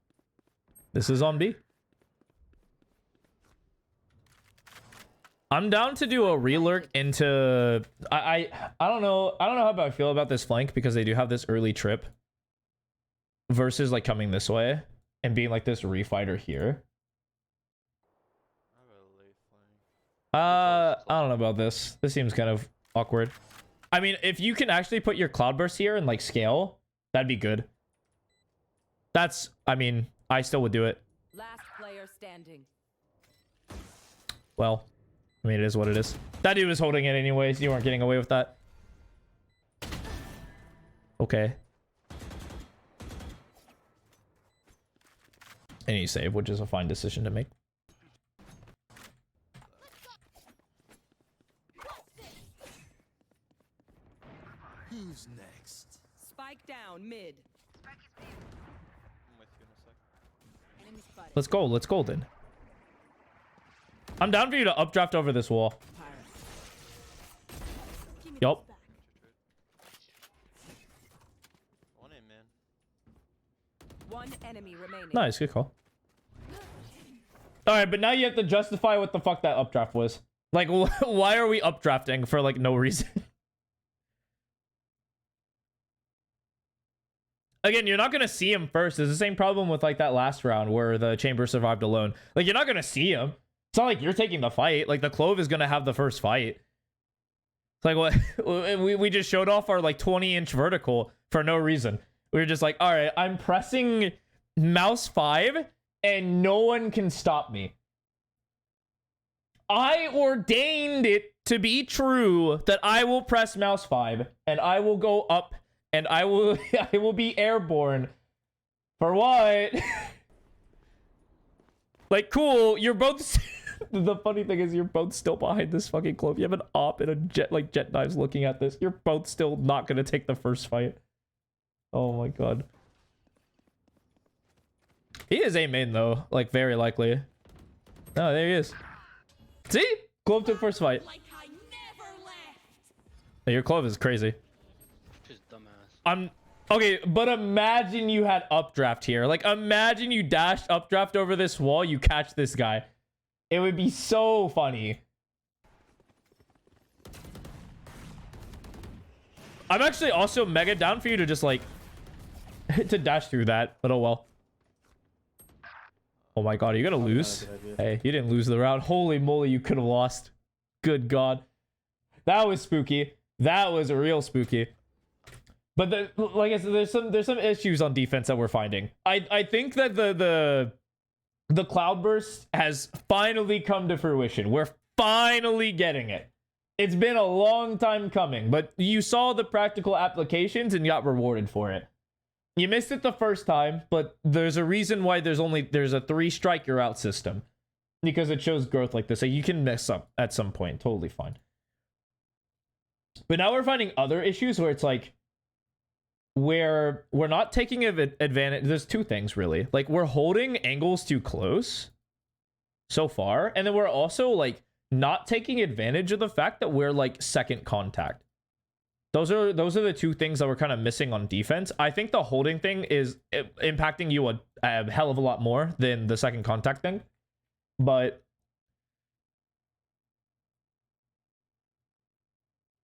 A: This is on B. I'm down to do a relurk into I don't know how about I feel about this flank because they do have this early trip versus like coming this way and being like this refighter here. I don't know about this. This seems kind of awkward. I mean, if you can actually put your cloudburst here and like scale, that'd be good. That's, I mean, I still would do it.
J: Last player standing.
A: Well, I mean, it is what it is. That dude was holding it anyways. You weren't getting away with that. Okay. And you save, which is a fine decision to make.
K: Who's next?
J: Spike down mid.
A: Let's go. Let's go then. I'm down for you to updraft over this wall. Yup.
J: One enemy remaining.
A: Nice, good call. Alright, but now you have to justify what the fuck that updraft was. Like, why are we updrafting for, like, no reason? Again, you're not gonna see him first. It's the same problem with, like, that last round where the chamber survived alone. Like, you're not gonna see him. It's not like you're taking the fight. Like, the Clove is gonna have the first fight. It's like, what? we just showed off our, like, 20-inch vertical for no reason. We were just like, alright, I'm pressing mouse 5, and no one can stop me. I ordained it to be true that I will press mouse 5, and I will go up, and I will be airborne. For what? Like, cool, you're both... The funny thing is you're both still behind this fucking Clove. You have an op and a jet, like, jet knives looking at this. You're both still not gonna take the first fight. Oh my god. He is A main though, like very likely. Oh, there he is. See? Clove took first fight.
J: Like I never left.
A: Hey, your Clove is crazy.
F: Just dumbass.
A: Okay, but imagine you had updraft here. Like, imagine you dashed updraft over this wall, you catch this guy. It would be so funny. I'm actually also mega down for you to just like to dash through that, but oh well. Oh my god, are you gonna lose? Hey, you didn't lose the round. Holy moly, you could have lost. Good god. That was spooky. That was real spooky. But like I said, there's some issues on defense that we're finding. I think that the Cloudburst has finally come to fruition. We're finally getting it. It's been a long time coming, but you saw the practical applications and got rewarded for it. You missed it the first time, but there's a reason why there's a 3-strike you're out system. Because it shows growth like this. So you can mess up at some point. Totally fine. But now we're finding other issues where it's like, where we're not taking advantage. There's two things really. Like, we're holding angles too close so far. And then we're also like not taking advantage of the fact that we're like second contact. Those are the two things that we're kind of missing on defense. I think the holding thing is impacting you a hell of a lot more than the second contact thing. But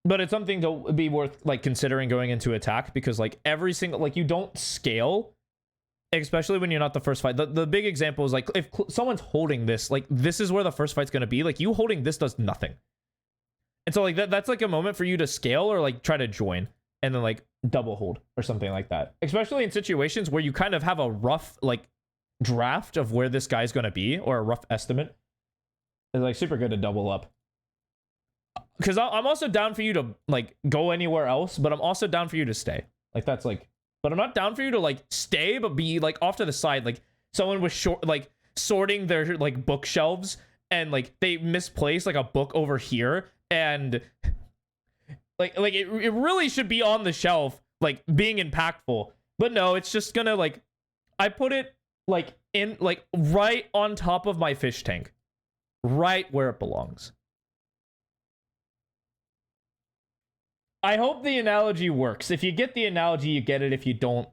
A: it's something to be worth like considering going into attack, because like every single, like, you don't scale, especially when you're not the first fight. The big example is like if someone's holding this, like this is where the first fight's going to be. Like you holding this does nothing. And so like that's like a moment for you to scale or like try to join and then like double hold or something like that. Especially in situations where you kind of have a rough like draft of where this guy's going to be, or a rough estimate. It's like super good to double up. Because I'm also down for you to like go anywhere else, but I'm also down for you to stay. Like that's like, but I'm not down for you to like stay, but be like off to the side. Like someone was like sorting their like bookshelves and like they misplaced like a book over here, and like it really should be on the shelf, like being impactful. But no, it's just gonna like, I put it like in like right on top of my fish tank, right where it belongs. I hope the analogy works. If you get the analogy, you get it. If you don't,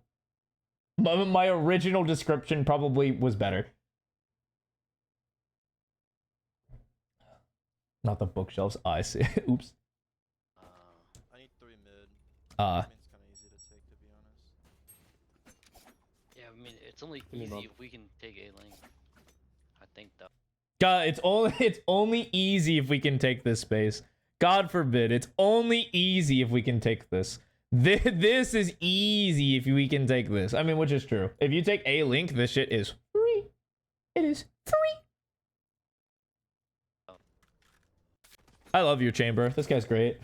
A: my original description probably was better. Not the bookshelves. I see. Oops.
H: I need 3 mid. It's kind of easy to take, to be honest.
F: Yeah, I mean, it's only easy if we can take A lane. I think though.
A: God, it's only easy if we can take this space. God forbid. It's only easy if we can take this. This is easy if we can take this. I mean, which is true. If you take A link, this shit is free. It is free. I love your chamber. This guy's great.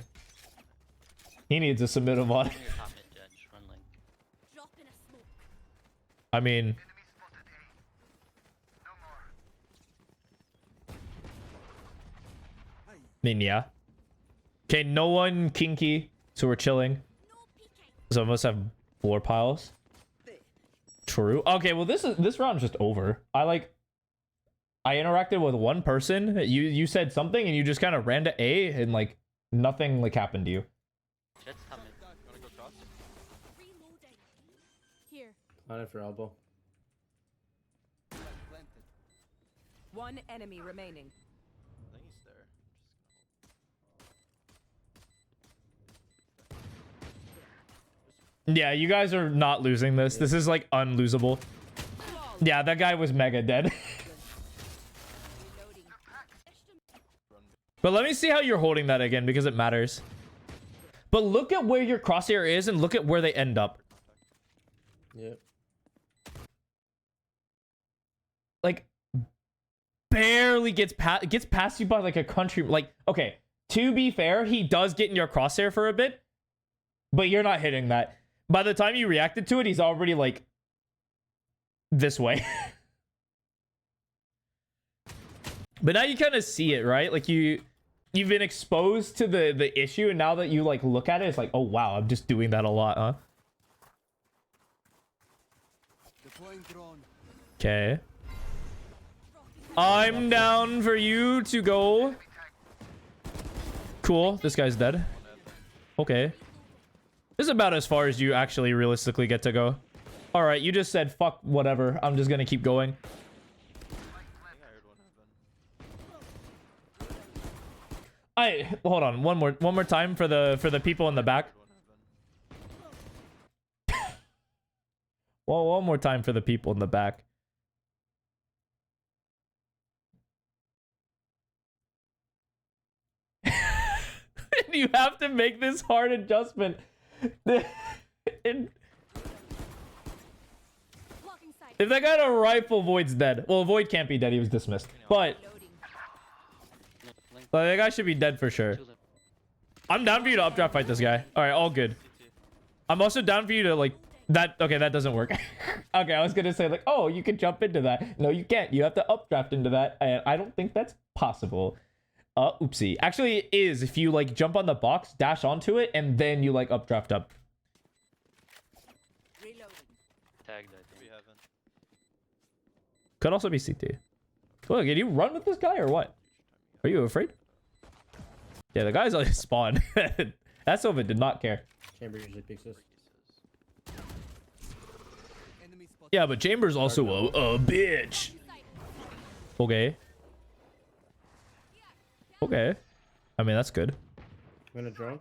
A: He needs a submit a mod. I mean, yeah. Okay, no one kinky, so we're chilling. Some of us have floor piles. True. Okay, well this round's just over. I interacted with one person. You said something and you just kind of ran to A and like nothing like happened to you.
F: Jet's coming.
H: Wanna go cross?
J: Here.
I: On it for elbow.
J: One enemy remaining.
H: I think he's there.
A: Yeah, you guys are not losing this. This is like unlosable. Yeah, that guy was mega dead. But let me see how you're holding that again, because it matters. But look at where your crosshair is and look at where they end up.
I: Yep.
A: Like, barely gets past you by like a country. Like, okay, to be fair, he does get in your crosshair for a bit, but you're not hitting that. By the time you reacted to it, he's already like this way. But now you kind of see it, right? Like you've been exposed to the issue, and now that you like look at it, it's like, oh wow, I'm just doing that a lot, huh? Okay. I'm down for you to go. Cool. This guy's dead. Okay. This is about as far as you actually realistically get to go. All right, you just said fuck whatever. I'm just gonna keep going. Hold on one more time for the people in the back. Well, one more time for the people in the back. You have to make this hard adjustment. If that guy had a rifle, Void's dead. Well, Void can't be dead. He was dismissed. But that guy should be dead for sure. I'm down for you to updraft fight this guy. All right, all good. I'm also down for you to like that. Okay, that doesn't work. Okay, I was gonna say like, oh, you can jump into that. No, you can't. You have to updraft into that. And I don't think that's possible. Oopsie. Actually, it is if you like jump on the box, dash onto it, and then you like updraft up.
F: Tagged, I think.
A: Could also be CT. Look, did you run with this guy or what? Are you afraid? Yeah, the guy's on his spawn. That Sova did not care.
I: Chamber usually picks us.
A: Yeah, but Chamber's also a bitch. Okay. Okay. I mean, that's good.
I: I'm gonna drone.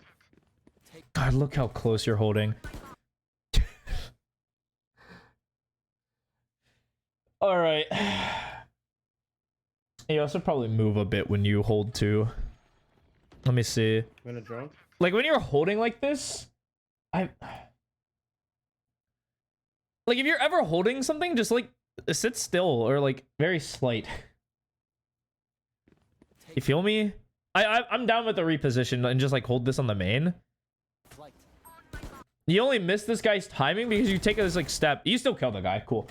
A: God, look how close you're holding. All right. You also probably move a bit when you hold too. Let me see.
I: I'm gonna drone.
A: Like when you're holding like this, like if you're ever holding something, just like sit still or like very slight. You feel me? I'm down with the reposition and just like hold this on the main. You only miss this guy's timing because you take this like step. You still kill the guy. Cool.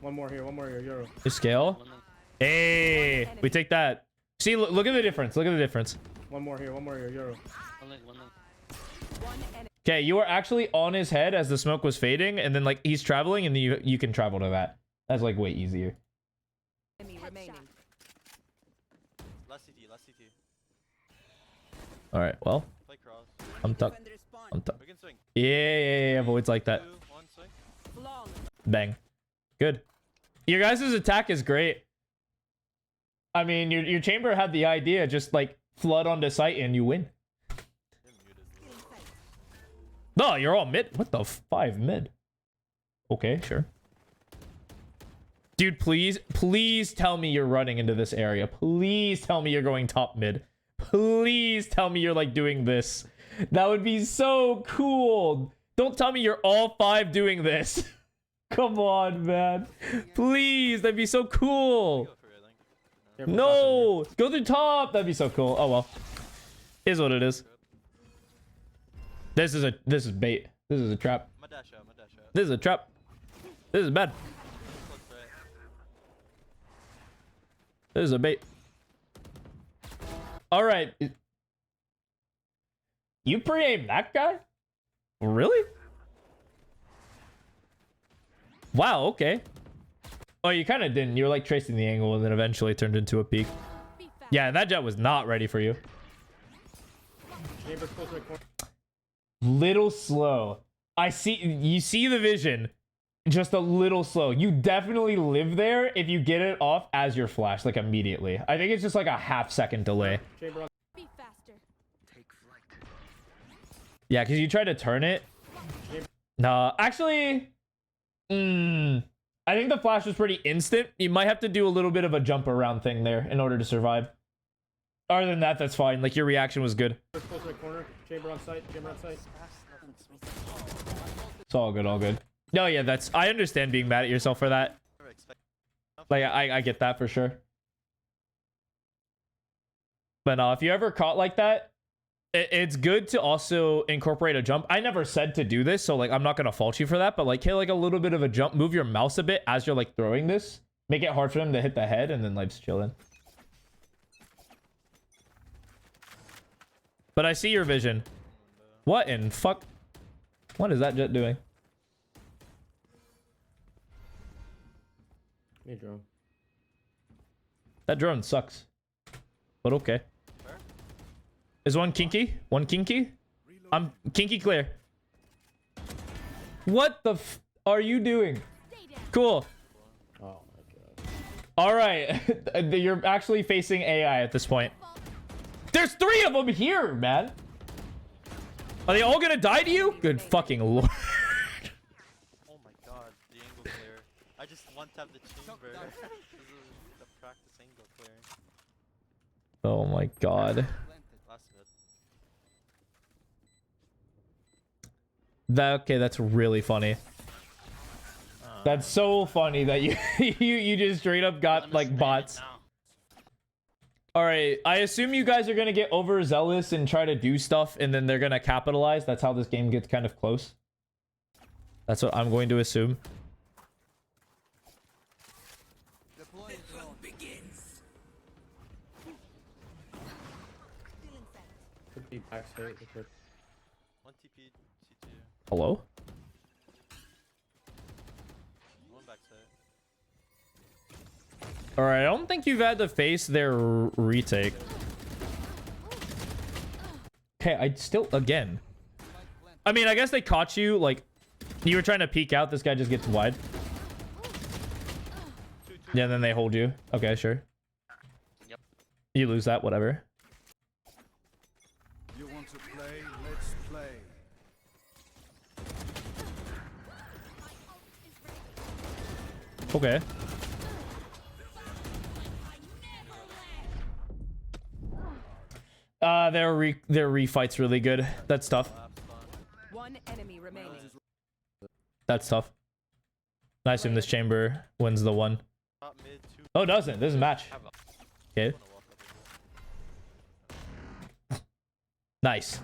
I: One more here, Euro.
A: You scale. Hey, we take that. See, look at the difference. Look at the difference.
I: One more here, Euro.
A: Okay, you are actually on his head as the smoke was fading, and then like he's traveling, and then you can travel to that. That's like way easier.
H: Last CT.
A: All right, well,
H: Play cross.
A: I'm tucked.
H: We can swing.
A: Yeah, voids like that.
H: 2, 1, swing.
A: Bang. Good. Your guys' attack is great. I mean, your chamber had the idea, just like flood onto site and you win. No, you're all mid. What the 5 mid? Okay, sure. Dude, please tell me you're running into this area. Please tell me you're going top mid. Please tell me you're like doing this. That would be so cool. Don't tell me you're all 5 doing this. Come on, man. Please, that'd be so cool. No, go to top. That'd be so cool. Oh well, is what it is. This is bait. This is a trap. This is a trap. This is bad. This is a bait. All right. You pre-aimed that guy? Really? Wow, okay. Oh, you kind of didn't. You were like tracing the angle and then eventually turned into a peak. Yeah, that jet was not ready for you. Little slow. I see. You see the vision. Just a little slow. You definitely live there if you get it off as your flash, like immediately. I think it's just like a half-second delay. Yeah, because you try to turn it. Nah, actually... I think the flash was pretty instant. You might have to do a little bit of a jump around thing there in order to survive. Other than that, that's fine. Like, your reaction was good.
I: Chamber on site.
A: It's all good, all good. No, yeah, that's... I understand being mad at yourself for that. Like, I get that for sure. But if you ever caught like that, it's good to also incorporate a jump. I never said to do this, so like I'm not gonna fault you for that, but like hit like a little bit of a jump, move your mouse a bit as you're like throwing this, make it hard for them to hit the head, and then life's chilling. But I see your vision. What in fuck? What is that jet doing?
I: Hey, drone.
A: That drone sucks, but okay. Is one kinky? One kinky? I'm kinky clear. What the f are you doing? Cool.
I: Oh my god.
A: All right. You're actually facing AI at this point. There's 3 of them here, man. Are they all gonna die to you? Good fucking lord.
H: Oh my god, the angle clear. I just one-tapped the chamber. The practice angle clearing.
A: Oh my god. Okay, that's really funny. That's so funny that you you just straight up got like bots. All right, I assume you guys are gonna get overzealous and try to do stuff, and then they're gonna capitalize. That's how this game gets kind of close. That's what I'm going to assume.
I: Could be backside.
H: One TP, C2.
A: Hello?
H: One backside.
A: All right, I don't think you've had to face their retake. Okay, I still again. I mean, I guess they caught you like you were trying to peek out. This guy just gets wide. Yeah, and then they hold you. Okay, sure.
F: Yep.
A: You lose that, whatever.
K: You want to play? Let's play.
A: Okay. Their refight's really good. That's tough.
J: One enemy remaining.
A: That's tough. I assume this chamber wins the one.
H: Top mid, two.
A: Oh, it doesn't. This is a match. Okay. Nice.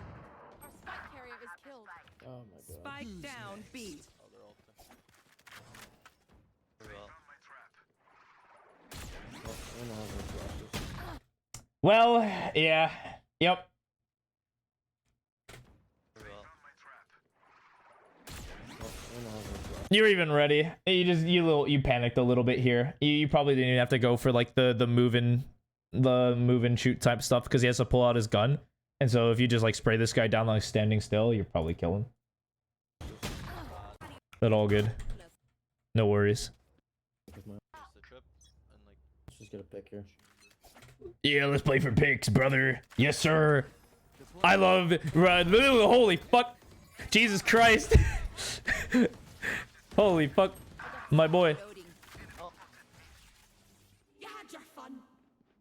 J: Our spike carrier is killed.
I: Oh my god.
J: Spike down B.
H: Oh, they're all very well.
I: Oh, I don't know how to drop this.
A: Well, yeah. Yep.
H: Very well.
I: Oh, I don't know how to drop.
A: You're even ready. You panicked a little bit here. You probably didn't even have to go for like the move and shoot type stuff because he has to pull out his gun. And so if you just like spray this guy down like standing still, you're probably killing. But all good. No worries.
I: With my-
H: Just a trip and like
I: Let's just get a pick here.
A: Yeah, let's play for picks, brother. Yes, sir. I love holy fuck. Jesus Christ. Holy fuck. My boy.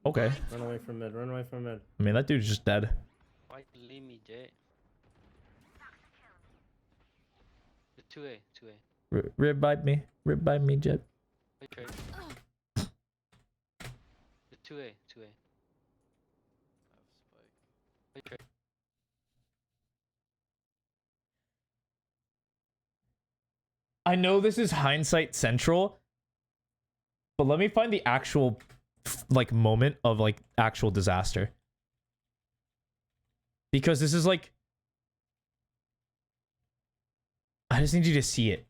A: Okay.
I: Run away from mid. Run away from mid.
A: I mean, that dude's just dead.
F: Why you leave me, Jay? The 2A, 2A.
A: Revive me. Revive me, Jet.
F: Wait, trade. The 2A, 2A. Wait, trade.
A: I know this is hindsight central, but let me find the actual like moment of like actual disaster. Because this is like I just need you to see it.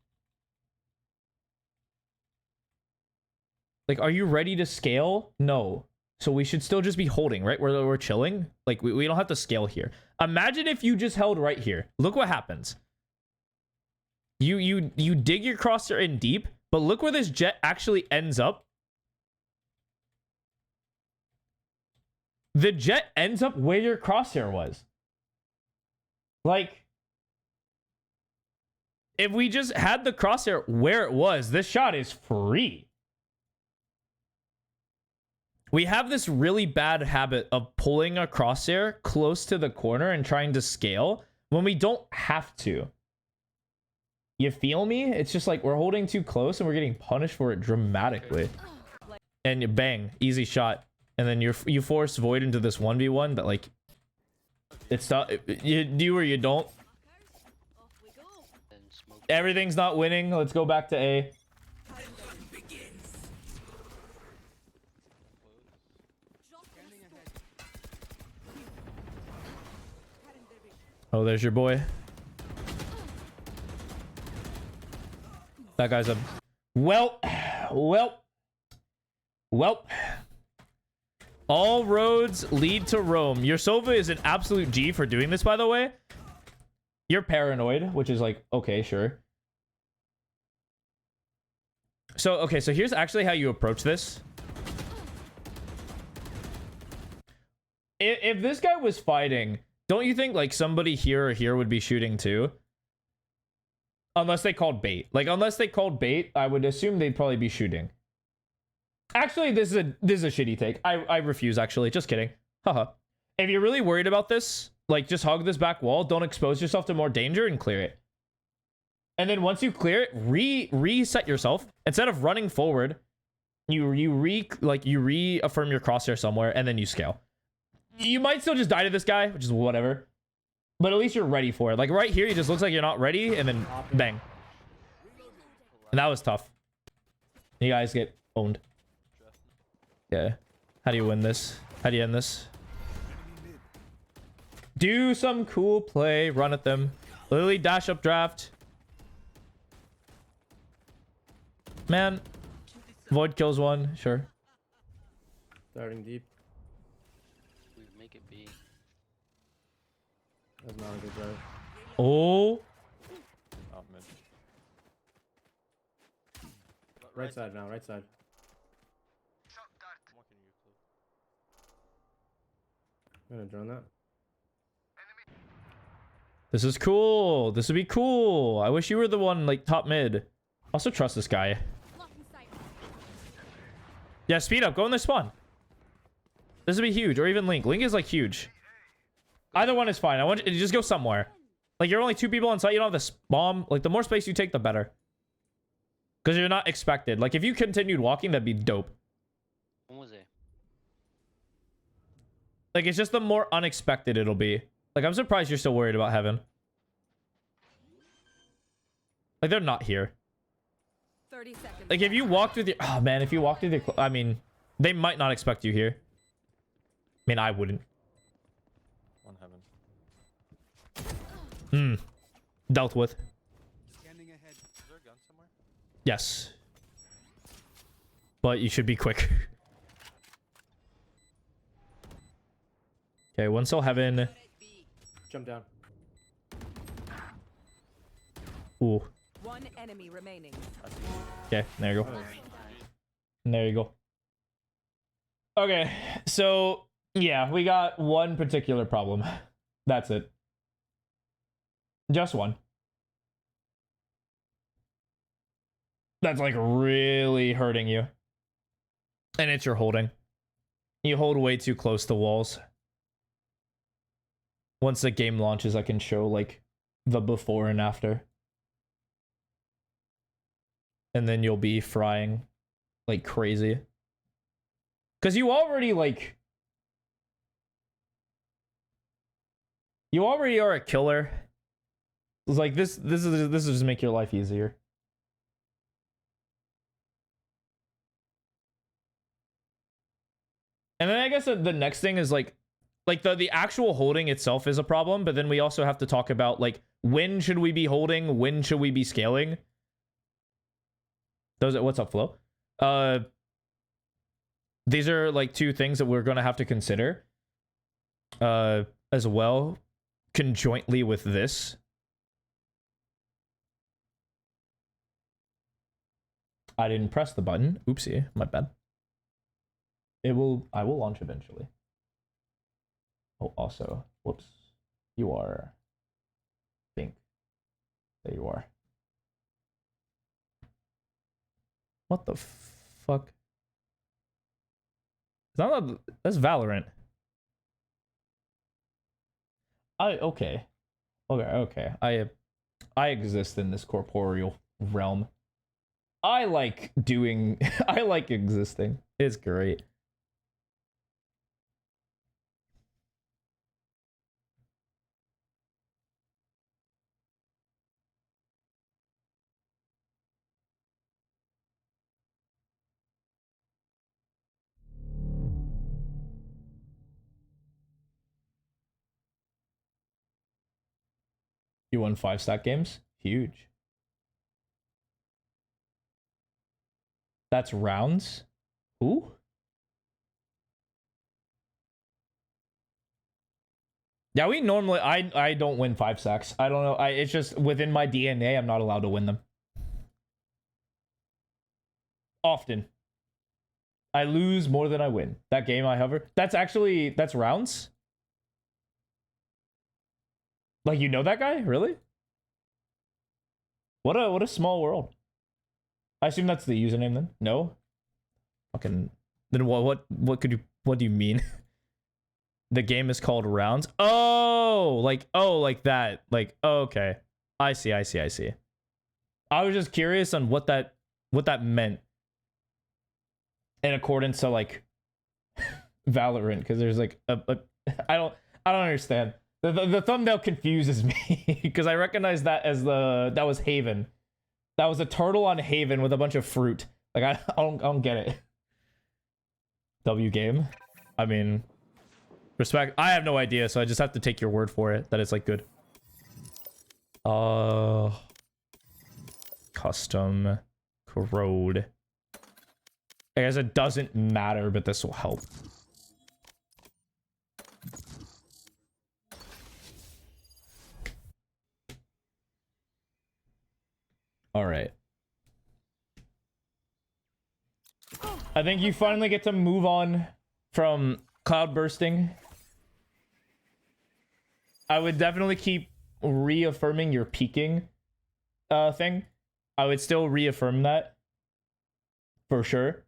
A: Like, are you ready to scale? No. So we should still just be holding, right? We're chilling. Like, we don't have to scale here. Imagine if you just held right here. Look what happens. You dig your crosshair in deep, but look where this jet actually ends up. The jet ends up where your crosshair was. Like, if we just had the crosshair where it was, this shot is free. We have this really bad habit of pulling a crosshair close to the corner and trying to scale when we don't have to. You feel me? It's just like we're holding too close and we're getting punished for it dramatically. And you bang, easy shot. And then you force Void into this 1v1 that like it's not you do or you don't. Everything's not winning. Let's go back to A. Oh, there's your boy. That guy's a... Well. All roads lead to Rome. Your Sova is an absolute G for doing this, by the way. You're paranoid, which is like, okay, sure. So, okay, so here's actually how you approach this. If this guy was fighting, don't you think like somebody here or here would be shooting too? Unless they called bait. Like, unless they called bait, I would assume they'd probably be shooting. Actually, this is a shitty take. I refuse, actually. Just kidding. Haha. If you're really worried about this, like, just hug this back wall. Don't expose yourself to more danger and clear it. And then once you clear it, reset yourself. Instead of running forward, you reaffirm your crosshair somewhere, and then you scale. You might still just die to this guy, which is whatever. But at least you're ready for it. Like, right here, it just looks like you're not ready, and then bang. And that was tough. You guys get owned. Yeah. How do you win this? How do you end this? Do some cool play. Run at them. Literally dash up draft. Man. Void kills one. Sure.
I: Starting deep.
F: We make it B.
I: That's not a good drive.
A: Oh.
G: Oh, mid.
I: Right side now, right side.
H: I'm walking you, Clue.
I: I'm gonna drone that.
A: This is cool. This would be cool. I wish you were the one, like, top mid. Also trust this guy. Yeah, speed up. Go in the spawn. This would be huge. Or even Link. Link is, like, huge. Either one is fine. I want you to just go somewhere. Like, you're only 2 people on site. You don't have the bomb. Like, the more space you take, the better. Because you're not expected. Like, if you continued walking, that'd be dope.
F: When was it?
A: Like, it's just the more unexpected it'll be. Like, I'm surprised you're still worried about Heaven. Like, they're not here.
J: 30 seconds.
A: Like, if you walked with your... Oh, man, if you walked with your... I mean, they might not expect you here. I mean, I wouldn't.
G: One Heaven.
A: Dealt with.
H: Scanning ahead. Is there a gun somewhere?
A: Yes. But you should be quick. Okay, one still Heaven.
I: Jump down.
A: Ooh.
J: One enemy remaining.
A: Okay, there you go. And there you go. Okay, so yeah, we got one particular problem. That's it. Just one. That's like really hurting you. And it's your holding. You hold way too close to walls. Once the game launches, I can show like the before and after. And then you'll be frying like crazy. Because you already like... You already are a killer. It's like this is just make your life easier. And then I guess the next thing is like the actual holding itself is a problem, but then we also have to talk about like when should we be holding, when should we be scaling? Those are, what's up, Flo? These are like two things that we're gonna have to consider as well, conjointly with this. I didn't press the button. Oopsie, my bad. I will launch eventually. Oh, also, whoops. You are pink. There you are. What the fuck? That's Valorant. Okay. I exist in this corporeal realm. I like doing I like existing. It's great. You won 5-stack games? Huge. That's rounds? Who? Yeah, we normally... I don't win 5-stacks. I don't know. It's just within my DNA, I'm not allowed to win them. Often. I lose more than I win. That game I hover... That's rounds? Like, you know that guy? Really? What a small world. I assume that's the username then? No? Fucking... Then what do you mean? The game is called Rounds? Oh, like that. Like, oh, okay. I see. I was just curious on what that meant. In accordance to like Valorant, because there's like I don't understand. The thumbnail confuses me because I recognize that as that was Haven. That was a turtle on Haven with a bunch of fruit. Like I don't get it. W game. I mean, respect. I have no idea, so I just have to take your word for it that it's like good. Custom corrode. I guess it doesn't matter, but this will help. All right. I think you finally get to move on from cloud bursting. I would definitely keep reaffirming your peaking thing. I would still reaffirm that for sure.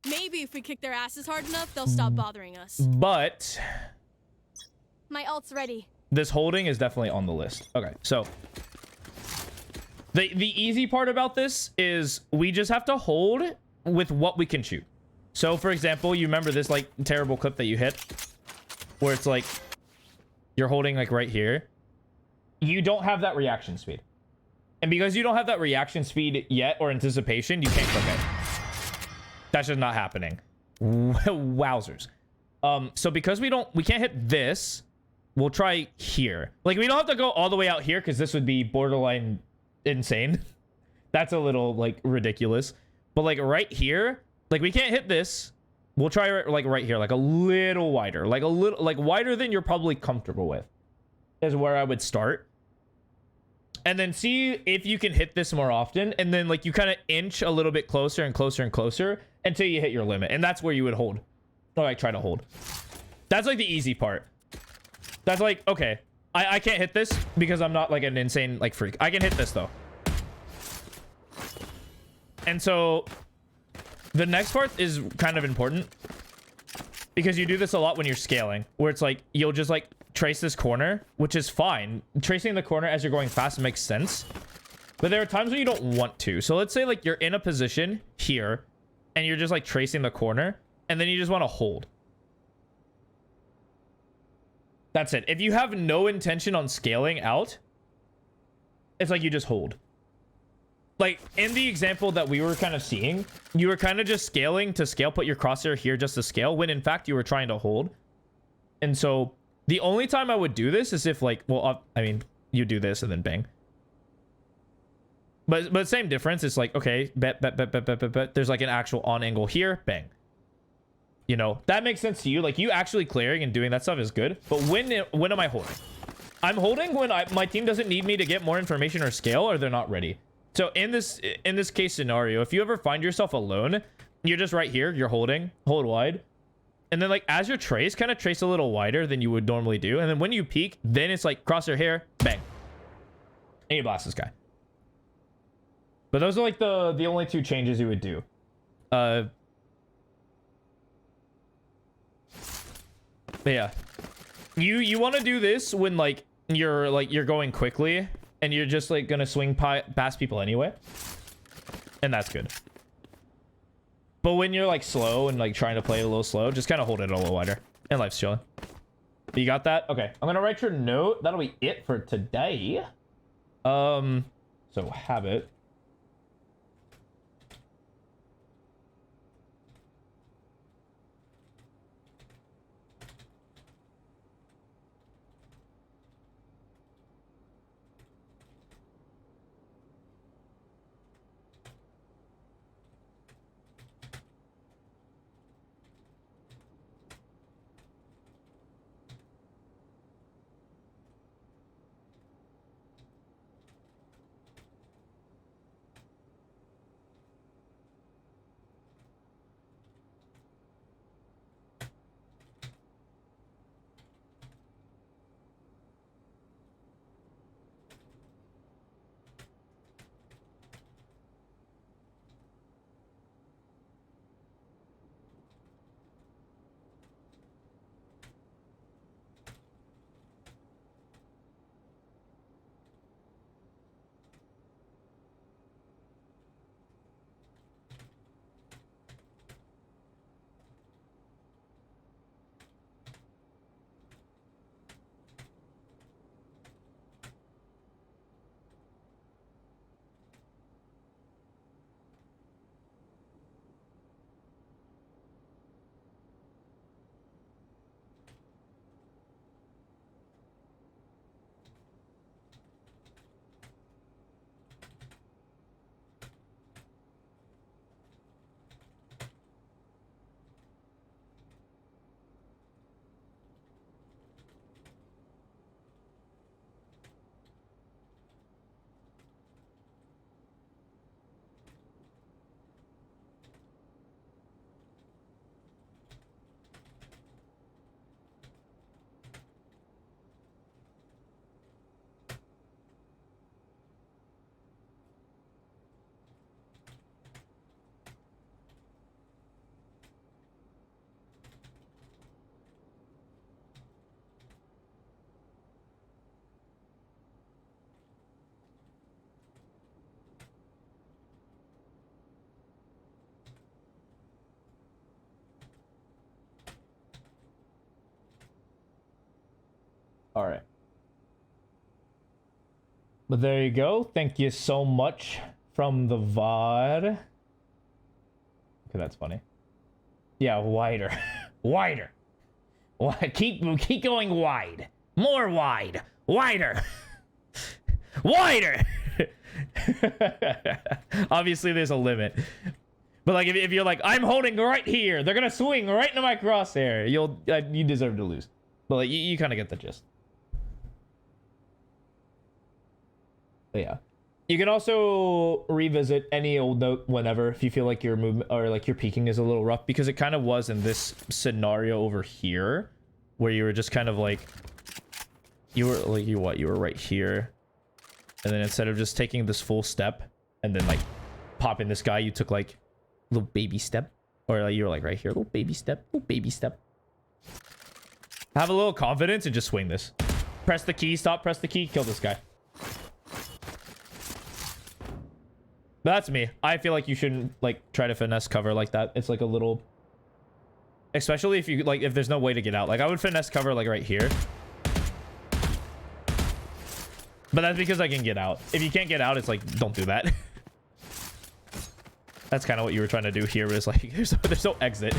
L: Maybe if we kick their asses hard enough, they'll stop bothering us.
A: But
L: My ult's ready.
A: this holding is definitely on the list. Okay, so the easy part about this is we just have to hold with what we can shoot. So for example, you remember this like terrible clip that you hit where it's like you're holding like right here. You don't have that reaction speed. And because you don't have that reaction speed yet or anticipation, you can't click it. That's just not happening. Wowzers. So because we can't hit this, we'll try here. Like we don't have to go all the way out here because this would be borderline insane. That's a little like ridiculous. But like right here, like we can't hit this. We'll try like right here, like a little wider, like a little like wider than you're probably comfortable with is where I would start. And then see if you can hit this more often. And then like you kind of inch a little bit closer and closer and closer until you hit your limit. And that's where you would hold. Or like try to hold. That's like the easy part. That's like, okay, I can't hit this because I'm not like an insane like freak. I can hit this though. And so the next part is kind of important because you do this a lot when you're scaling, where it's like you'll just like trace this corner, which is fine. Tracing the corner as you're going fast makes sense, but there are times when you don't want to. So let's say like you're in a position here and you're just like tracing the corner and then you just want to hold. That's it. If you have no intention on scaling out, it's like you just hold. Like in the example that we were kind of seeing, you were kind of just scaling to scale, put your crosshair here just to scale, when in fact you were trying to hold. And so the only time I would do this is if like, well, I mean, you do this and then bang. But same difference. It's like, okay, bet. There's like an actual on angle here, bang. You know, that makes sense to you. Like you actually clearing and doing that stuff is good. But when am I holding? I'm holding when my team doesn't need me to get more information or scale, or they're not ready. So in this case scenario, if you ever find yourself alone, you're just right here, you're holding, hold wide. And then like as your trace, kind of trace a little wider than you would normally do. And then when you peek, then it's like cross your hair, bang. And you blast this guy. But those are like the only two changes you would do. But yeah. You want to do this when like you're going quickly and you're just like gonna swing past people anyway. And that's good. But when you're like slow and like trying to play it a little slow, just kind of hold it a little wider. And life's chilling. You got that? Okay. I'm gonna write your note. That'll be it for today. So habit. All right. But there you go. Thank you so much from the VOD. Okay, that's funny. Yeah, wider. Wider. Keep going wide. More wide. Wider. Wider. Obviously, there's a limit. But like, if you're like, I'm holding right here, they're gonna swing right into my crosshair. You deserve to lose. But like, you kind of get the gist. But yeah, you can also revisit any old note whenever if you feel like your movement or like your peeking is a little rough, because it kind of was in this scenario over here, where you were just kind of like, you were right here, and then instead of just taking this full step and then like popping this guy, you took like a little baby step, or like you were like right here, little baby step, little baby step. Have a little confidence and just swing this. Press the key, stop, press the key, kill this guy. That's me. I feel like you shouldn't like try to finesse cover like that. It's like a little, especially if you like, if there's no way to get out. Like I would finesse cover like right here, but that's because I can get out. If you can't get out, it's like, don't do that. That's kind of what you were trying to do here, but it's like there's no exit.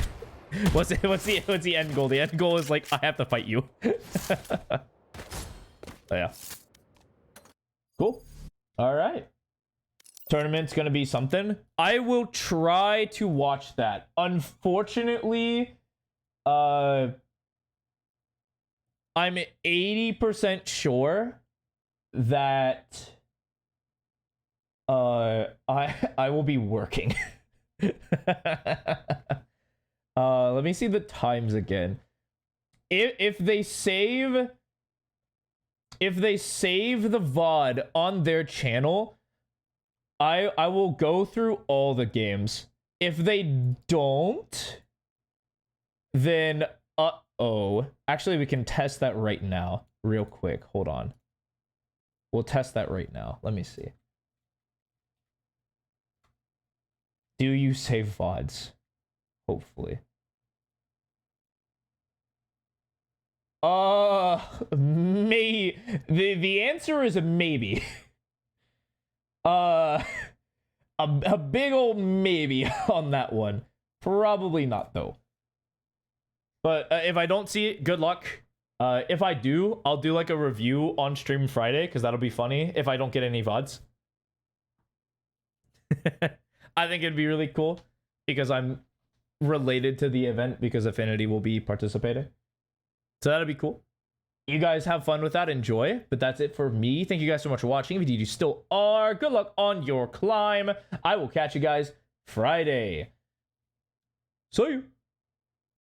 A: What's the end goal? The end goal is like, I have to fight you. Oh, yeah. Cool. All right. Tournament's gonna be something. I will try to watch that. Unfortunately, I'm 80% sure that I will be working. Let me see the times again. If they save the VOD on their channel, I will go through all the games. If they don't, then uh-oh. Actually, we can test that right now, real quick. Hold on. We'll test that right now. Let me see. Do you save VODs? Hopefully. The answer is a maybe. A big old maybe on that one. Probably not though. But if I don't see it, good luck. If I do, I'll do like a review on stream Friday, because that'll be funny if I don't get any VODs. I think it'd be really cool because I'm related to the event, because Affinity will be participating. So that'll be cool. You guys have fun with that, enjoy. But that's it for me. Thank you guys so much for watching. If you still are, good luck on your climb. I will catch you guys Friday. See you.